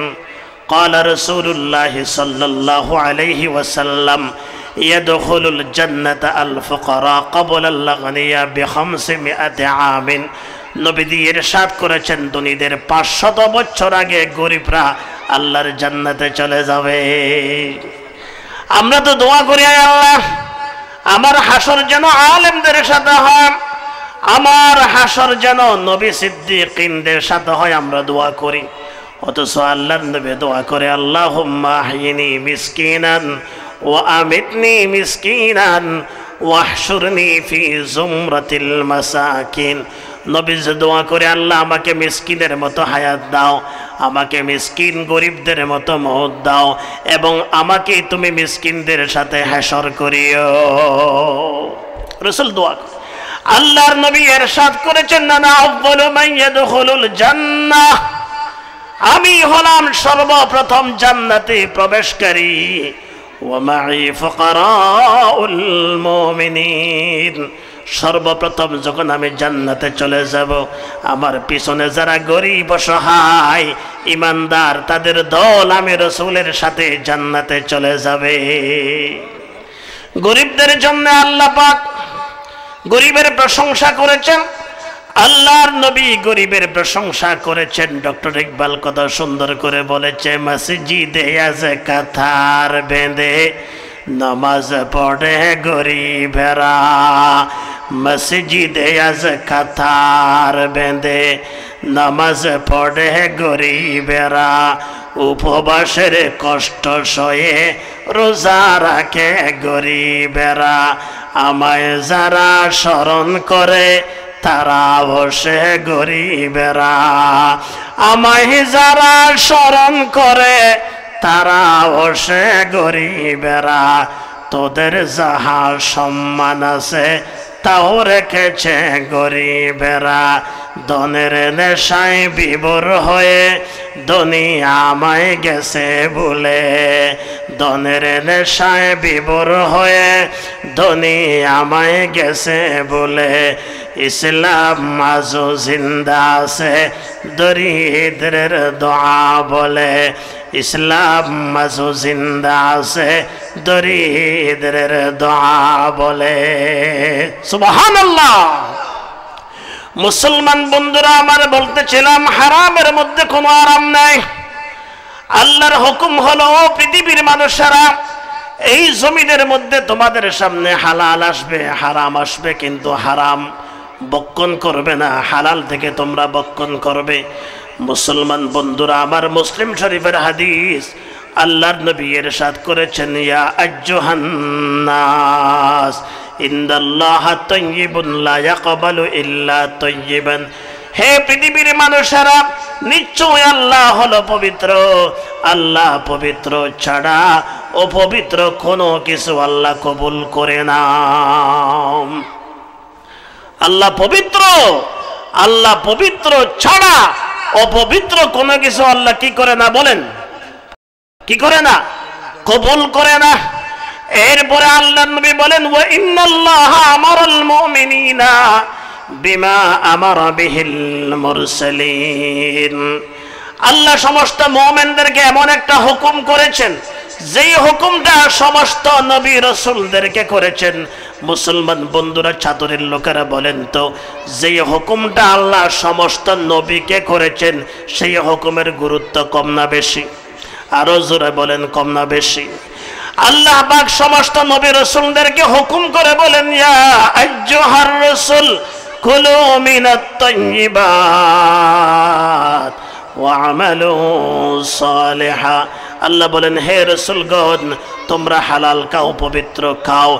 قال رسول الله صلى الله عليه وسلم يدخل الجنة الفقراء قبل الأغنياء ب500 عام। নবীজি ইরশাদ করেছেন ধনীদের 500 বছর আগে গরিবরা আল্লাহর জান্নাতে চলে যাবে। আমরা তো দোয়া করি, আল্লাহ আমার হাসর যেন আলেমদের সাথে হয়, আমার হাসর যেন নবী সিদ্দিকিনদের সাথে হয়, আমরা দোয়া করি। অথচ আল্লাহর নবী দোয়া করে আল্লাহুম্মা আহয়িনি মিসকিনান ওয়া আমিতনি মিসকিনান ওয়াহশুরনি ফি জুমরাতিল মাসাকিন। নবী যে দোয়া করে আল্লাহ আমাকে মিসকিনের মতো হায়াত দাও, আমাকে মিসকিন গরিবদের মতো মওত দাও, এবং আমাকে তুমি মিসকিনদের সাথে হাসর করিও। রাসূল দোয়া করে। আল্লাহর নবী ইরশাদ করেছেন না আউয়ালু মান ইয়াদখুলুল জান্নাহ, আমি হলাম সর্বপ্রথম জান্নাতে প্রবেশকারী। ওয়া মা'i ফুকারাউল মুমিনিন, সর্বপ্রথম যখন আমি জান্নাতে চলে যাব আমার পিছনে যারা গরিব অসহায় ইমানদার তাদের দল আমি রাসূলের সাথে জান্নাতে চলে যাবে। গরিবদের জন্য আল্লাহ পাক গরিবের প্রশংসা করেছেন, আল্লাহর নবী গরিবের প্রশংসা করেছেন। ডক্টর ইকবাল কত সুন্দর করে বলেছে, মসজিদে আছে কাতার বেঁধে নামাজ পড়ে গরিবেরা, মসজিদে আছে কাতার বেঁধে নামাজ পড়ে গরিবেরা, উপবাসের কষ্ট সয়ে রোজা রাখে গরিবেরা, আমায় যারা স্মরণ করে তারা বসে গরিবেরা, আমায় যারা স্মরণ করে তারা বসে গরিবেরা, তোদের যাহা সম্মান আছে তাও রেখেছে গরিবেরা, ধনের নেশায় বিভোর হয়ে ধনী আমায় গেছে ভুলে, ধনের নেশায় বিভোর হয়ে ধনী আমায় গেছে বলে, ইসলাম আজও জিন্দা আছে দরিদ্রের দোয়া বলে, ইসলাম আজও জিন্দা আছে দরিদ্রের দোয়া বলে। সুবহানাল্লাহ। মুসলমান বন্ধুরা আমার বলতেছিলাম হারামের মধ্যে কোনো আরাম নাই। আল্লাহর হুকুম হলো পৃথিবীর মানুষেরা এই জমিনের মধ্যে তোমাদের সামনে হালাল আসবে হারাম আসবে, কিন্তু হারাম বক্ষণ করবে না, হালাল থেকে তোমরা বক্ষণ করবে। মুসলমান বন্ধুরা আমার মুসলিম শরীফের হাদিস, আল্লাহর নবী ইরশাদ করেছেন, ইয়া আইয়ুহান নাস ইন্নাল্লাহা তাইয়্যিবুন লা ইয়াকবালু ইল্লা তাইয়্যিবান। হে পৃথিবীর মানুষেরা, নিশ্চয় আল্লাহ হলো পবিত্র, আল্লাহ পবিত্র ছাড়া অপবিত্র কোনো কিছু আল্লাহ কবুল করে না। আল্লাহ পবিত্র, আল্লাহ পবিত্র ছাড়া অপবিত্র কোনো কিছু আল্লাহ কি করে না বলেন, কি করে না, কবুল করে না। এরপরে আল্লাহর নবী বলেন, ওয়া ইন্নাল্লাহা আমারাল মুমিনিনা বিমা আমারা বিহিল মুরসালিন। আল্লাহ সমস্ত মুমিনদেরকে এমন একটা হুকুম করেছেন যেই হুকুমটা সমস্ত নবী রাসূলদেরকে করেছেন। মুসলমান বন্ধুরা চাতুরের লোকেরা বলেন তো, যেই হুকুমটা আল্লাহ সমস্ত নবীকে করেছেন সেই হুকুমের গুরুত্ব কম না বেশি? আরো জোরে বলেন, কম না বেশি? আল্লাহ পাক সমস্ত নবী রাসূলদেরকে হুকুম করে বলেন, ইয়া আইয়ুহার রাসূল কুলু মিনাত তাইয়্যিবাত ওয়া আমালু সালিহা। আল্লাহ বলেন, হে রাসূলগণ তোমরা হালাল খাও, পবিত্র খাও,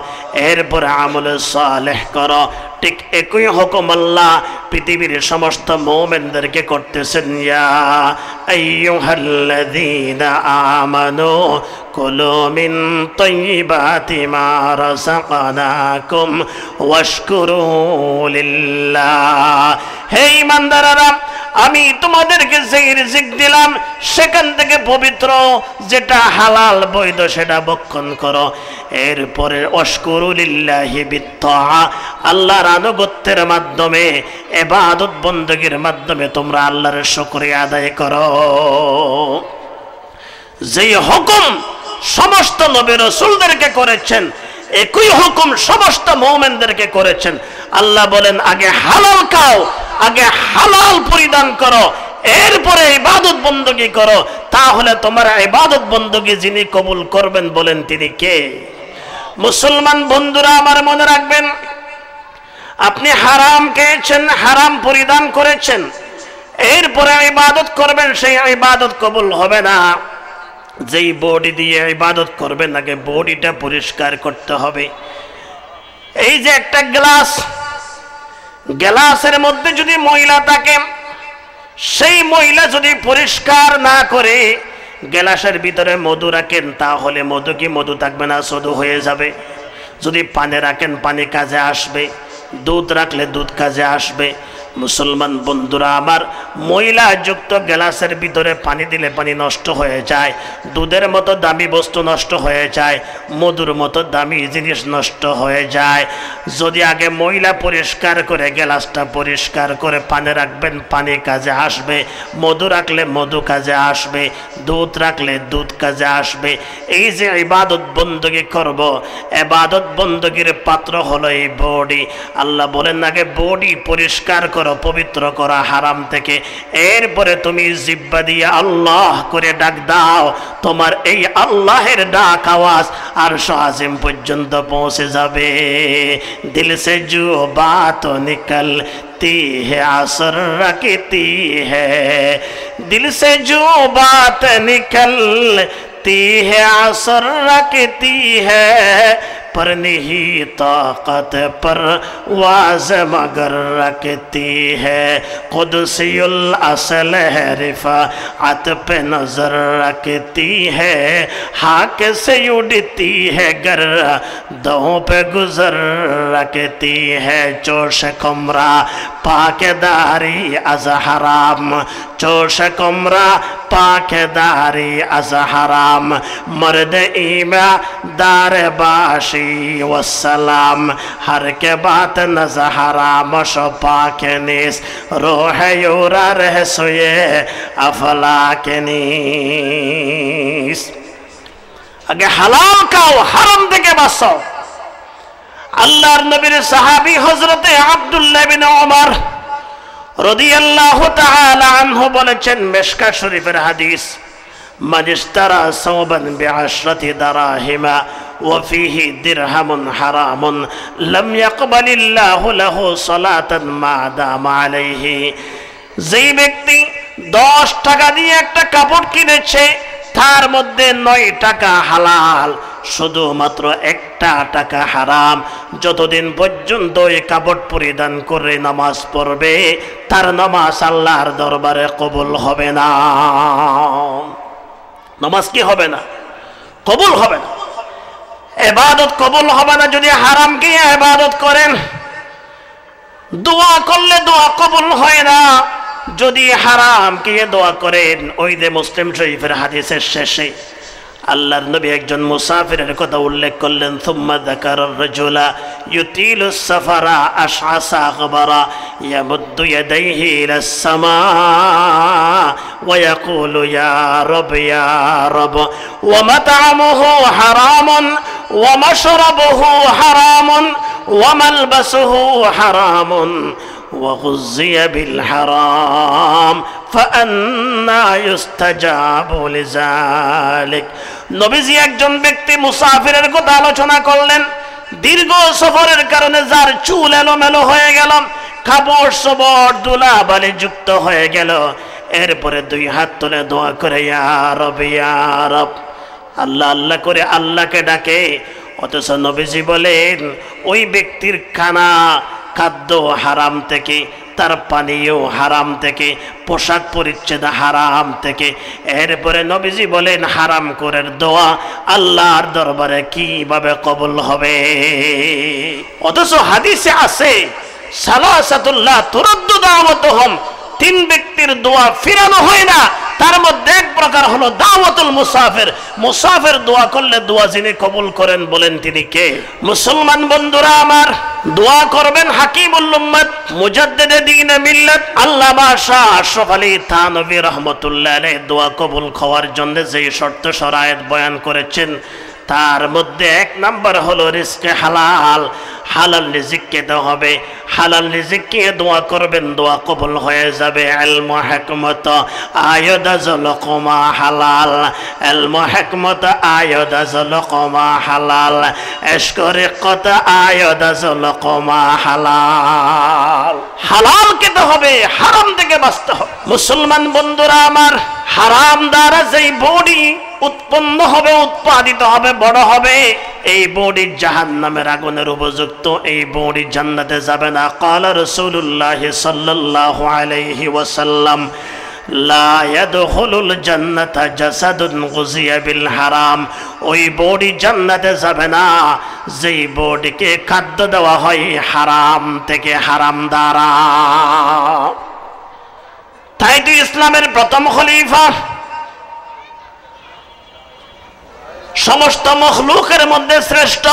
এরপরে আমল সালেহ করো, ঠিক একই হুকুম আল্লাহ পৃথিবীর সমস্ত মুমিনদেরকে করতেছেন, ইয়া আইয়ুহাল্লাযীনা আমানু কুলু মিন তাইয়্যিবাতি মা রাযাকনাকুম ওয়াশকুরু লিল্লাহ। হে ঈমানদাররা, আমি তোমাদেরকে যে রিজিক দিলাম সেখান থেকে পবিত্র যেটা হালাল বৈধ সেটা ভক্ষণ করো। এরপরে ওয়াশকুরু লিল্লাহি বিত্তাআ, আল্লাহর আনুগত্যের মাধ্যমে ইবাদত বندگির মাধ্যমে তোমরা আল্লাহর শুকরিয়া আদায় করো। যে হুকুম সমস্ত নবী রাসূলদেরকে করেছেন একই হুকুম সমস্ত মুমিনদেরকে করেছেন। আল্লাহ বলেন আগে হালাল খাও, আগে হালাল পরিধান করো, এরপরে ইবাদত বندگি করো, তাহলে তোমার ইবাদত বندگি যিনি কবুল করবেন বলেন তিনি কে? মুসলমান বন্ধুরা আমার মনে রাখবেন, আপনি হারাম খেয়েছেন, হারাম পরিধান করেছেন, এরপরে ইবাদত করবেন, সেই ইবাদত কবুল হবে না। যেই বডি দিয়ে ইবাদত করবেন আগে বডিটা পরিষ্কার করতে হবে। এই যে একটা গ্লাস, গ্লাসের মধ্যে যদি ময়লা থাকে, সেই ময়লা যদি পরিষ্কার না করে গ্লাসের ভিতরে মধু রাখেন, তাহলে মধু কি মধু থাকবে না, শুধু হয়ে যাবে। যদি পানি রাখেন পানি কাজে আসবে, দুধ রাখলে দুধ কাজে আসবে। মুসলমান বন্ধুরা আমার, ময়লা যুক্ত গ্লাসের ভিতরে পানি দিলে পানি নষ্ট হয়ে যায়, দুধের মতো দামি বস্তু নষ্ট হয়ে যায়, মধুর মতো দামি জিনিস নষ্ট হয়ে যায়। যদি আগে ময়লা পরিষ্কার করে গ্লাসটা পরিষ্কার করে পানি রাখবেন, পানি কাজে আসবে, মধু রাখলে মধু কাজে আসবে, দুধ রাখলে দুধ কাজে আসবে। এই যে ইবাদত বندگি করব, ইবাদত বندگির পাত্র হলো এই বডি। আল্লাহ বলেন আগে বডি পরিষ্কার করো, পবিত্র করা হারাম থেকে, এরপরে তুমি জিহ্বা দিয়ে আল্লাহ করে ডাক দাও। তোমার এই আল্লাহের ডাক আওয়াজ আরশ আজিম পর্যন্ত পৌঁছে যাবে। দিল সে জো বাত নিকলতি है असर रखती है, दिल से जो बात निकलती है असर रखती है, पर नहीं ताकत पर वाज मगर रखती है, कुदसियुल असल है रिफाअत पे नजर रखती है, हाक से उड़ती है गर दो पे गुजर रखती है, चोश कुमरा पाकेदारी अज हराम, चोश कुमरा पाकेदारी अज हराम, मर्द ईमा दार बाशी वसलाम, हर के बात नजहरा मशो पाके निस रोह योरा रह सोये अफला के निस। आगे हलाल खाओ, हराम থেকে বাঁচো। আল্লাহর নবীর সাহাবী হযরতে আব্দুল্লাহ বিন ওমর রাদিয়াল্লাহু তাআলা আনহু বলেছেন, মিশকাত শরীফের হাদিস, মান ইশতারা সাওবান বিআশরাতি দারাহিমা وفيه درهم حرام لم يقبل الله له صلاة ما دام عليه। যেই ব্যক্তি 10 টাকা দিয়ে একটা কাপড় কিনেছে, তার মধ্যে 9 টাকা হালাল, শুধুমাত্র 1 টাকা হারাম। যতদিন পর্যন্ত এই কাপড় পরিধান করে নামাজ পড়বে, তার নামাজ আল্লাহর দরবারে কবুল হবে না। নামাজ কি হবে না? কবুল হবে না। ইবাদত কবুল হবে না যদি হারাম দিয়ে ইবাদত করেন। দোয়া করলে দোয়া কবুল হয় না যদি হারাম দিয়ে দোয়া করেন। ওই যে মুসলিম শরীফের হাদিসের শেষে আল্লাহর নবী একজন মুসাফিরের কথা উল্লেখ করলেন, সুম্মা যাকারার রাজুলা ইউতিলুস সাফারা আশআসা গবরা ইয়ামুদ্দু ইয়াদাইহি ইলাস সামা ওয়া ইয়াকুলু ইয়া রব ওয়া মাতআমুহু হারামুন ওয়া মাশরাবুহু হারামুন ওয়া মালবাসুহু হারামুন وغزي بالحرام فأنا يستجاب لذلك। নবীজি একজন ব্যক্তি মুসাফিরের কথা আলোচনা করলেন। দীর্ঘ সফরের কারণে যার চুল এলোমেলো হয়ে গেল, কাপড় সবর ধুলাবালি যুক্ত হয়ে গেল, এরপরে 2 হাত তুলে দোয়া করে ইয়া রব, আল্লাহ আল্লাহ করে আল্লাহকে ডাকে। অথচ নবীজি বলেন ওই ব্যক্তির খাদ্য হারাম থেকে, তার পানীয় হারাম থেকে, পোশাক পরিচ্ছদ হারাম থেকে। এরপরে নবীজি বলেন হারাম করে দোয়া আল্লাহর দরবারে কিভাবে কবুল হবে? অথচ হাদিসে আছে সালাসাতুল্লাহ তুরাদ্দু দাওয়াতুহুম, তিন ব্যক্তির দোয়া ফিরানো হয় না, তার মধ্যে এক প্রকার হলো দাওয়াতুল মুসাফির। মুসাফির দোয়া করলে দোয়া যিনি কবুল করেন বলেন তিনি কে? মুসলমান বন্ধুরা আমার, দোয়া করবেন হাকিমুল উম্মত মুজাদ্দিদে দ্বীন মিল্লাত আল্লামা শাহ আশরাফ আলী থানভী রাহমাতুল্লাহ আলাইহি দোয়া কবুল হওয়ার জন্য যে শর্ত শরায়েত বয়ান করেছেন তার মধ্যে এক নাম্বার হলো রিজকে হালাল, হালাল রিজিক খেতে হবে। হালাল রিজিক খেয়ে দোয়া করবেন, দোয়া কবুল হয়ে যাবে। ইলম হিকমত আয়দাজ লকমা হালাল, ইলম হিকমত আয়দাজ লকমা হালাল, ইশক রিকত আয়দাজ লকমা হালাল। হালাল খেতে হবে, হারাম থেকে বাঁচতে হবে। মুসলমান বন্ধুরা আমার, হারাম দ্বারা যেই বডি উৎপন্ন হবে, উৎপাদিত হবে, বড় হবে, এই বডি জাহান্নামের আগুনের উপযুক্ত, এই বডি জান্নাতে যাবে না। ক্বালা রাসূলুল্লাহ সাল্লাল্লাহু আলাইহি ওয়াসাল্লাম লা ইয়াদখুলুল জান্নাতা জাসাদুন গুযিয়া বিল হারাম, ওই বডি জান্নাতে যাবে না যেই বডিকে খাদ্য দেওয়া হয় হারাম থেকে, হারাম দ্বারা। তাই তো ইসলামের প্রথম খলিফা সমস্ত মখলুকের মধ্যে শ্রেষ্ঠ,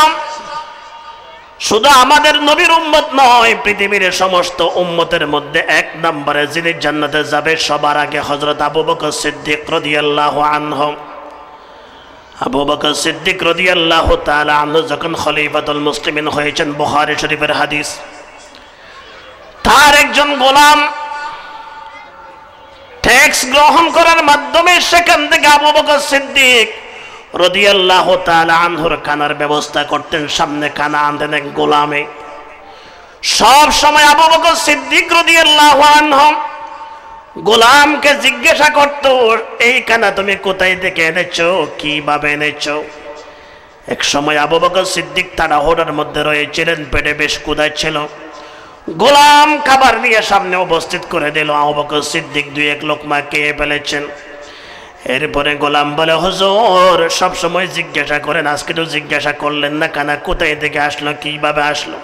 শুধু আমাদের নবীর উম্মত নয়, পৃথিবীর সমস্ত উম্মতের মধ্যে এক নম্বরে যিনি জান্নাতে যাবে সবার আগে হযরত আবু বকর সিদ্দিক রাদিয়াল্লাহু আনহু। আবু বকর সিদ্দিক রাদিয়াল্লাহু তাআলা আনহু যখন খলিফাতুল মুসলিমিন হয়েছেন, বুখারী শরীফের হাদিস, তার একজন গোলাম ট্যাক্স গ্রহণ করার মাধ্যমে সেখান থেকে আবু বকর সিদ্দিক রাদিয়াল্লাহু তাআলা আনহুর খানার ব্যবস্থা করতেন। সামনে খানা আনতেন এক গোলামে। সব সময় আবু বকর সিদ্দিক রাদিয়াল্লাহু আনহু গোলামকে জিজ্ঞাসা করত, এই খানা তুমি কোথায় থেকে এনেছো, কিভাবে এনেছো? এক সময় আবু বকর সিদ্দিক তাড়াহুড়োর মধ্যে রয়েছিলেন, পেটে বেশ ক্ষুধা ছিল। গোলাম খাবার নিয়ে সামনে উপস্থিত করে দিল। আবু বকর সিদ্দিক দুই এক লোকমা খেয়ে ফেলেছেন। এরপরে গোলাম বলে, হুজুর সব সময় জিজ্ঞাসা করেন, আজকে তো জিজ্ঞাসা করলেন না, খানা কোথায় থেকে আসলো, কিভাবে আসলো?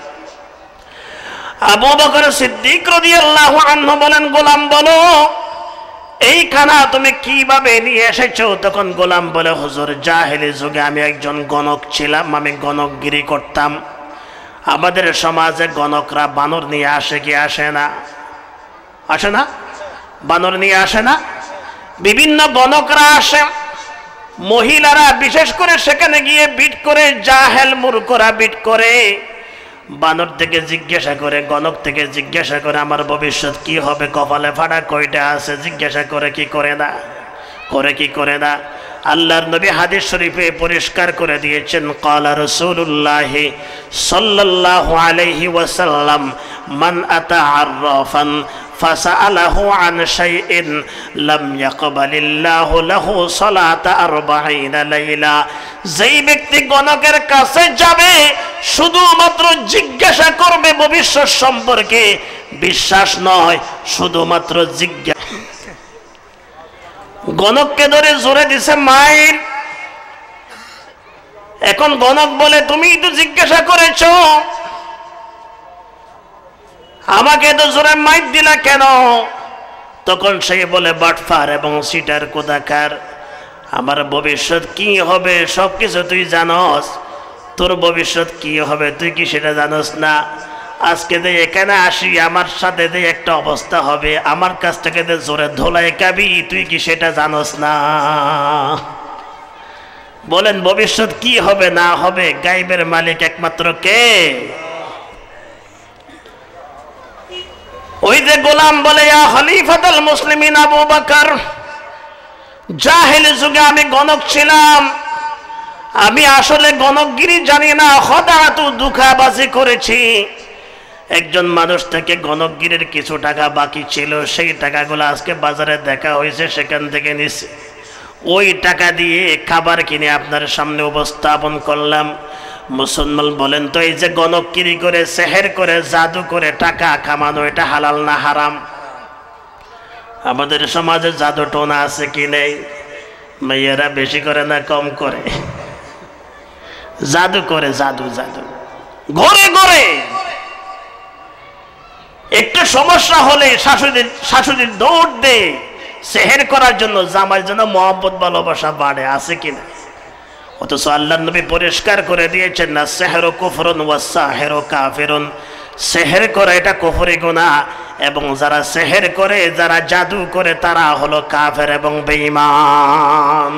আবু বকর সিদ্দিক রাদিয়াল্লাহু আনহু বলেন, গোলাম বলো এই খানা তুমি কিভাবে নিয়ে এসেছো? তখন গোলাম বলে, হুজুর জাহেলি যুগে আমি একজন গণক ছিলাম, আমি গণকগিরি করতাম। আমাদের সমাজে গণকরা বানর নিয়ে আসে কি আসে না? আসে না? বানর নিয়ে আসে না? বিভিন্ন গণকরা আসে, মহিলারা বিশেষ করে সেখানে গিয়ে বিট করে, জাহেল মূর্খরা বিট করে, বানর থেকে জিজ্ঞাসা করে, গণক থেকে জিজ্ঞাসা করে আমার ভবিষ্যৎ কি হবে, কপালে ফাড়া কয়টা আছে, জিজ্ঞাসা করে কি করে না, করে কি করে না। আল্লাহর নবী হাদিস শরীফে পরিষ্কার করে দিয়েছেন, ক্বালা রাসূলুল্লাহ সাল্লাল্লাহু আলাইহি ওয়াসাল্লাম মান আতা আররাফান ফাসাআলাহু আন শাইইন লাম ইয়াকবালিল্লাহু লাহু সালাতা 40 লাইলা। যেই ব্যক্তি গণকের কাছে যাবে শুধুমাত্র জিজ্ঞাসা করবে ভবিষ্যৎ সম্পর্কে, বিশ্বাস নয়, শুধুমাত্র জিজ্ঞাসা। গণককে ধরে জোরে দিছে মাইর। এখন গণক বলে, তুমি তো জিজ্ঞাসা করেছ, আমাকে তো জোরে মাইর দিলা কেন? তখন সে বলে, বাটফার এবং সিটার কোথাকার, আমার ভবিষ্যৎ কি হবে সবকিছু তুই জানস, তোর ভবিষ্যৎ কি হবে তুই কি সেটা জানস না? আজকে যে এখানে আসি, আমার সাথে যে একটা অবস্থা হবে, আমার কাছ থেকে যে জোরে ধোলাই কাবি, তুই কি সেটা জানস না? বলেন ভবিষ্যৎ কি হবে না হবে গায়েবের মালিক একমাত্র কে? ওই যে গোলাম বলে, ইয়া খলিফাতুল মুসলিমিন আবু বকর, জাহেলি যুগে আমি গণক ছিলাম, আমি আসলে গণকগিরি জানি না, খদাতু দুখাবাজি করেছি। একজন মানুষ থেকে গণকগিরির কিছু টাকা বাকি ছিল, সেই টাকাগুলো আজকে বাজারে দেখা হয়েছে, সেখান থেকে নিছি। ওই টাকা দিয়ে খাবার কিনে আপনার সামনে উপস্থাপন করলাম। মুসলমান বলেন তো এই যে গণকিরি করে, সেহের করে, জাদু করে টাকা কামানো, এটা হালাল না হারাম? আমাদের সমাজে জাদু টোনা আছে কি নেই? মেয়েরা বেশি করে না কম করে? জাদু করে, জাদু জাদু ঘরে ঘরে। একটু সমস্যা হলে শাশুড়ির দৌড় দে সেহের করার জন্য, জামাইয়ের জন্য মহব্বত ভালোবাসা বাড়ে, আছে কিনা? অথচ আল্লাহর নবী পরিষ্কার করে দিয়েছেন না, সেহের কুফরুন ওয়াস সাহিরু কাফিরুন, সেহের করে এটা কুফরি গুনাহ, এবং যারা সেহের করে, যারা জাদু করে, তারা হলো কাফের এবং বেঈমান।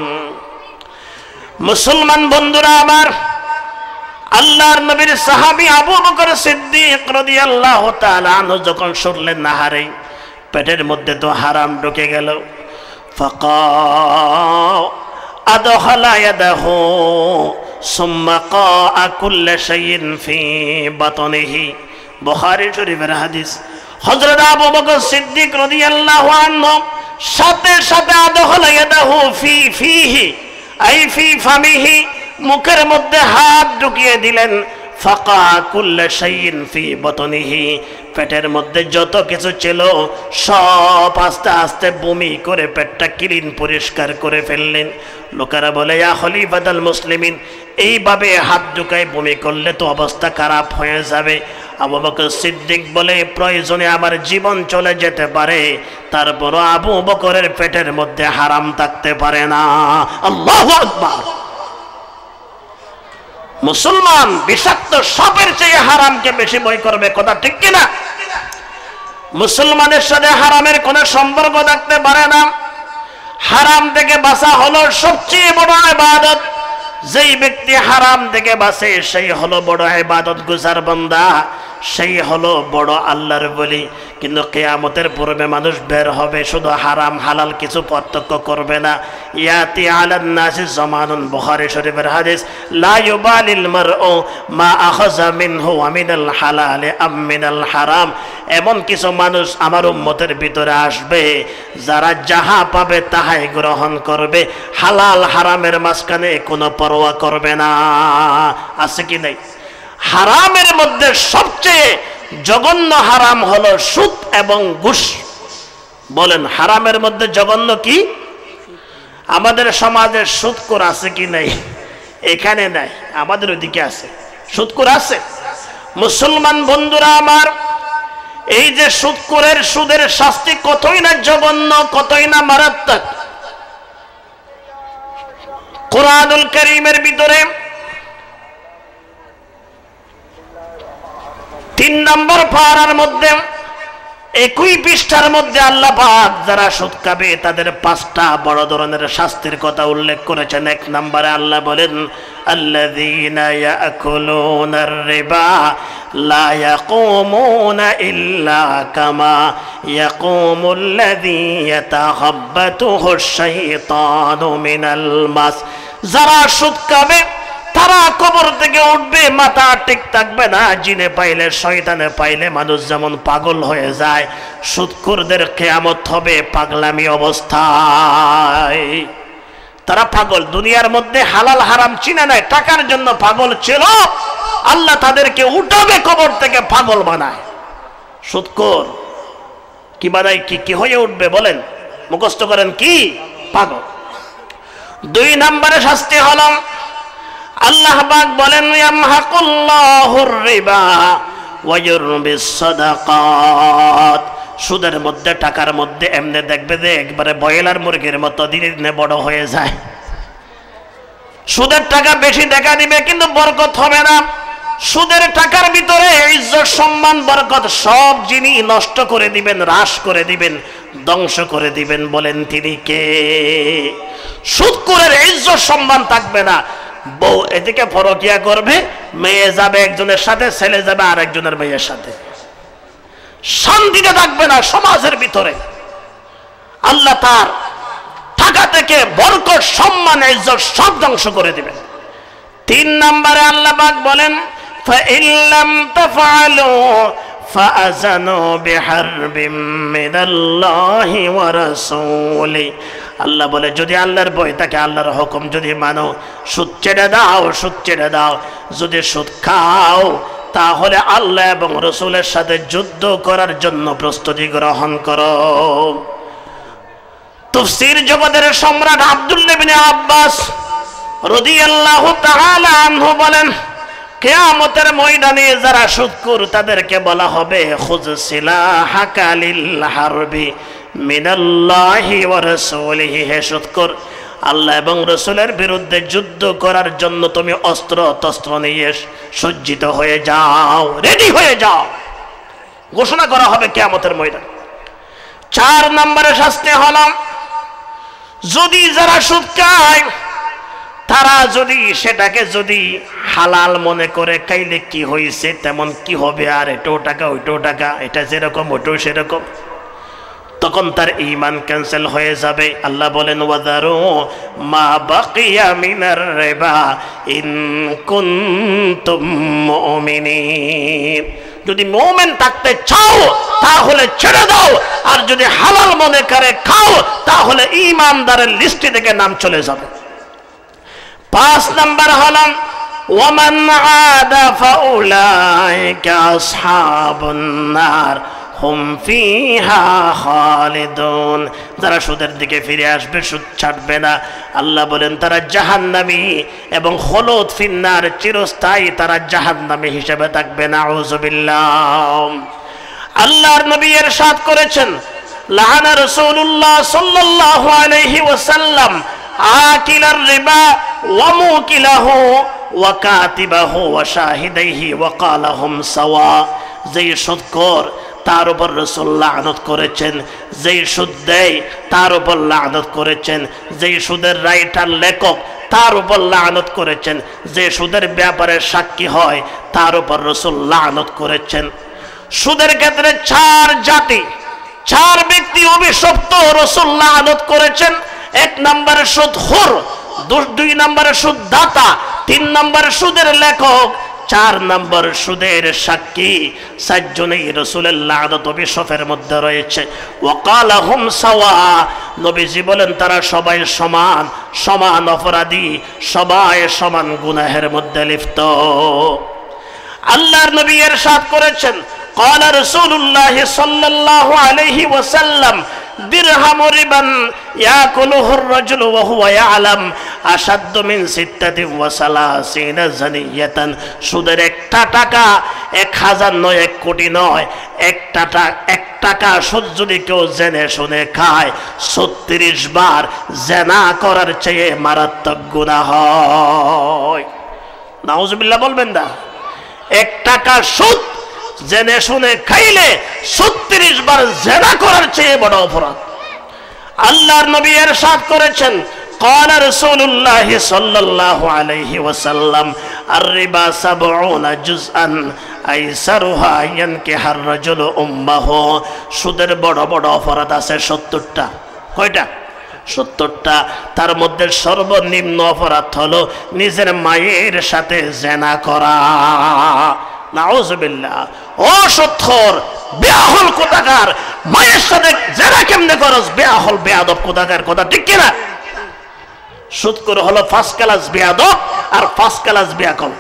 মুসলমান বন্ধুরা আমার, আল্লাহর নবীর সাহাবী আবু বকর সিদ্দিক রাদিয়াল্লাহু তাআলা আনহু যখন শুনলেন নাহারে পেটের মধ্যে তো হারাম ঢুকে গেল, ফাকা আদখালা ইয়াদাহু সুম্মা ক্বা কুল্লা শাইইন ফি বাতনিহি, বুখারী শরীফের হাদিস। হযরত আবু বকর সিদ্দিক রাদিয়াল্লাহু আনহু সাথে সাথে আদখালা ইয়াদাহু ফিহি আই ফি ফামিহি, মুখের মধ্যে হাত ঢুকিয়ে দিলেন। ফাকা কুল্লা শাইইন ফি বাতনিহি, পেটের মধ্যে যত কিছু ছিল সব আস্তে আস্তে বমি করে পেটটা ক্লিন পরিষ্কার করে ফেললেন। লোকেরা বলে, ইয়া খলিফাতুল মুসলিমিন, এইভাবে হাত ঢুকায় বমি করলে তো অবস্থা খারাপ হয়ে যাবে। আবু বকর সিদ্দিক বলে, প্রয়োজনে আমার জীবন চলে যেতে পারে, তারপরও আবু বকরের পেটের মধ্যে হারাম থাকতে পারে না। আল্লাহু আকবার। মুসলমান বিষাক্ত সাপের চেয়ে হারামকে বেশি ভয় করবে, কথা ঠিক কিনা? মুসলমানের সাথে হারামের কোনো সম্পর্ক থাকতে পারে না। হারাম থেকে বাঁচা হলো সবচেয়ে বড় ইবাদত। যেই ব্যক্তি হারাম থেকে বাঁচে সেই হলো বড় ইবাদত গুজার বান্দা, সেই হলো বড় আল্লাহর ওলি। কিন্তু কিয়ামতের পূর্বে মানুষ বের হবে, শুধু হারাম হালাল কিছু পার্থক্য করবে না। ইয়াতি আলান নাসি জামানুন, বুখারী শরীফের হাদিস, লা ইউবালিল মারউ মা আখাযা মিনহু ওয়া মিনাল হালাল আম মিনাল হারাম। এমন কিছু মানুষ আমার উম্মতের ভিতরে আসবে যারা যাহা পাবে তাহাই গ্রহণ করবে, হালাল হারামের মাঝখানে কোনো পরোয়া করবে না। আছে কি নাই? হারামের মধ্যে সবচেয়ে জঘন্য হারাম হলো সুদ এবং ঘুষ। বলেন, হারামের মধ্যে জঘন্য কি? আমাদের সমাজে সুদখোর আছে কি নাই? এখানে নাই, আমাদের ওইদিকে আছে, সুদখোর আছে। মুসলমান বন্ধুরা আমার, এই যে সুদখোরের, সুদের শাস্তি কতই না জঘন্য, কতই না মারাত্মক। কুরআনুল কারীমের ভিতরে 3 নম্বর পারার মধ্যে 21 পৃষ্ঠার মধ্যে আল্লাহ পাক যারা সুদ খাবে তাদের 5টা বড় ধরনের শাস্তির কথা উল্লেখ করেছেন। 1 নম্বরে আল্লাহ বলেন, আল্লাযীনা ইয়াকুলুনার রিবা লা ইয়াকুমুনা ইল্লা কামা ইয়াকুমুল্লাযী ইয়াতাখাব্বাতুহুশ শাইতানু মিনাল মাস। যারা সুদ খাবে তারা কবর থেকে উঠবে, মাথা ঠিক থাকবে না। জিনে পাইলে, শয়তানে পাইলে মানুষ যেমন পাগল হয়ে যায়, সুদখোরদের কিয়ামত হবে পাগলামি অবস্থায়। তারা পাগল, দুনিয়ার মধ্যে হালাল হারাম চিনে নাই, টাকার জন্য পাগল ছিল। আল্লাহ তাদেরকে উঠাবে কবর থেকে, পাগল বানায়। সুদখোর কি বানায়? কি হয়ে উঠবে বলেন? মুখস্থ করেন, কি? পাগল। 2 নম্বরে শাস্তি হলো, আল্লাহ পাক বলেন, ইয়ামহাকুল্লাহুর রিবা ওয়া ইউরবিস সাদাকাত। সুদের মধ্যে, টাকার মধ্যে এমনি দেখবে যে একবারে ব্রয়লার মুরগির মতো দিনে দিনে বড় হয়ে যায়। সুদের টাকা বেশি দেখা দিবে কিন্তু বরকত হবে না। সুদের টাকার ভিতরে ইজ্জত, সম্মান, বরকত সব যিনি নষ্ট করে দিবেন, হ্রাস করে দিবেন, ধ্বংস করে দিবেন, বলেন তিনি কে? সুদখোরের ইজ্জত সম্মান থাকবে না। বউ এদিকে পরকিয়া করবে, মেয়ে যাবে একজনের সাথে, ছেলে যাবে আরেকজনের মেয়ের সাথে, শান্তিতে থাকবে না সমাজের ভিতরে। আল্লাহ তার টাকা থেকে বরকত, সম্মান, ইজ্জত সব ধ্বংস করে দিবেন। 3 নম্বরে আল্লাহ পাক বলেন, ফাইন লাম তাফআলু ফাআযানু বিহারবিম মিনাল্লাহি ওয়া রাসূলি। আল্লাহ বলে যদি আল্লাহর ভয় থাকে, আল্লাহর হুকুম যদি মানো, সুদ ছেড়ে দাও, সুদ ছেড়ে দাও। যদি সুদ খাও তাহলে আল্লাহ এবং রাসূলের সাথে যুদ্ধ করার জন্য প্রস্তুতি গ্রহণ করো। তাফসীর জগতের সম্রাট আব্দুল্লাহ ইবনে আব্বাস রাদিয়াল্লাহু তাআলা আনহু বলেন, কিয়ামতের ময়দানে যারা সুদখোর তাদেরকে বলা হবে খুয সিলাহাকা লিল হারবি মিনাল্লাহি ওয়া রাসূলিহি। হে সুদখোর, আল্লাহ এবং রাসূলের বিরুদ্ধে যুদ্ধ করার জন্য তুমি অস্ত্র তস্ত্র নিয়ে সজ্জিত হয়ে যাও, রেডি হয়ে যাও, ঘোষণা করা হবে কিয়ামতের ময়দানে। 4 নম্বরে শাস্তি হলো, যদি যারা সুদ খায় তারা যদি সেটাকে যদি হালাল মনে করে খাইলে কি হয়েছে তেমন কি হবে, আর এটাও টাকা ওইটাও টাকা, এটা যেরকম ওইটাও সেরকম, তখন তার ঈমান ক্যান্সেল হয়ে যাবে। আল্লাহ বলেন ওয়াদারু মা বাকিয়া মিনার রিবা ইন কুনতুম মুমিনিন। যদি মুমিন থাকতে চাও তাহলে ছেড়ে দাও, আর যদি হালাল মনে করে খাও তাহলে ঈমানদারের লিস্টে থেকে নাম চলে যাবে। 5 নম্বর হলো ওয়ামান আদা ফাউলাইকা আসহাবুন নার হুম ফিহা খালিদুন। যারা সুদের দিকে ফিরে আসবে, সুদ ছাড়বে না, আল্লাহ বলেন তারা জাহান্নামী এবং খুলুদ ফিন্নার, চিরস্থায়ী তারা জাহান্নামী হিসেবে থাকবে। নাউযুবিল্লাহ। আল্লাহর নবী ইরশাদ করেছেন, লাআনা রাসূলুল্লাহ সাল্লাল্লাহু আলাইহি ওয়াসাল্লাম আকিলার রিবা ওয়া মুকিলাহু ওয়া কাতিবাহু ওয়া শাহিদাইহি ওয়া ক্বালাহুম সাওয়া। যেই সুদখোর তার উপর রাসূল লানত করেছেন, যেই সুদ দেয় তার উপর লানত করেছেন, যেই সুদের রাইটার লেখক তার উপর লানত করেছেন, যে সুদের ব্যাপারে সাক্ষী হয় তার উপর রাসূল লানত করেছেন। সুদের ক্ষেত্রে 4 জাতি, 4 ব্যক্তি অভিশপ্ত রাসূল লানত করেছেন। 1 নম্বরে সুদখোর, 2 নম্বরে সুদদাতা, 3 নম্বরে সুদের লেখক, 4 নম্বর সুদের সাক্ষী। 4 জনেই রাসূলের লানত অভিশাপের মধ্যে রয়েছে। ওয়া ক্বালাহুম সাওয়া, নবীজি বলেন তারা সবাই সমান, সমান অপরাধী, সবাই সমান গুনাহের মধ্যে লিপ্ত। আল্লাহর নবী ইরশাদ করেছেন, ক্বালা রাসূলুল্লাহ সাল্লাল্লাহু আলাইহি ওয়াসাল্লাম দিরহামু রিবান ইয়াকুলুহুর রাজুলু ওয়া হুয়া ইয়ালাম আশাদ্দু মিন 36 জানিয়াতান। সুদের একটা টাকা 1000 নয়, 1 কোটি নয়, এক টাকা সুদ যদি কেউ জেনে শুনে খায় 36 বার জিনা করার চেয়ে মারাত্মক গুনাহ হয়। নাউযুবিল্লাহ বলবেন না? 1 টাকা সুদ জেনে শুনে খাইলে 36 বার জিনা করার চেয়ে বড় অপরাধ। আল্লাহর নবী ইরশাদ করেছেন, ক্বালা রাসূলুল্লাহ সাল্লাল্লাহু আলাইহি ওয়াসাল্লাম আর-রিবা 70 জুজআন আইসারুহা ইয়ানকিহার রাজুলু উম্মাহু। সুদের বড় বড় অপরাধ আছে 70টা। কয়টা? 70টা। তার মধ্যে সর্বনিম্ন অপরাধ হলো নিজের মায়ের সাথে জিনা করা। নাউযুবিল্লাহ। ও সুদখোর, বেআহল কোথাকার, মায়ের সাথে জিনা কেমনে করস? বেআহল বেয়াদব কোথাকার, কথা ঠিক কিনা? সুদখোর হলো ফার্স্ট ক্লাস বেয়াদব আর ফার্স্ট ক্লাস বেআকল।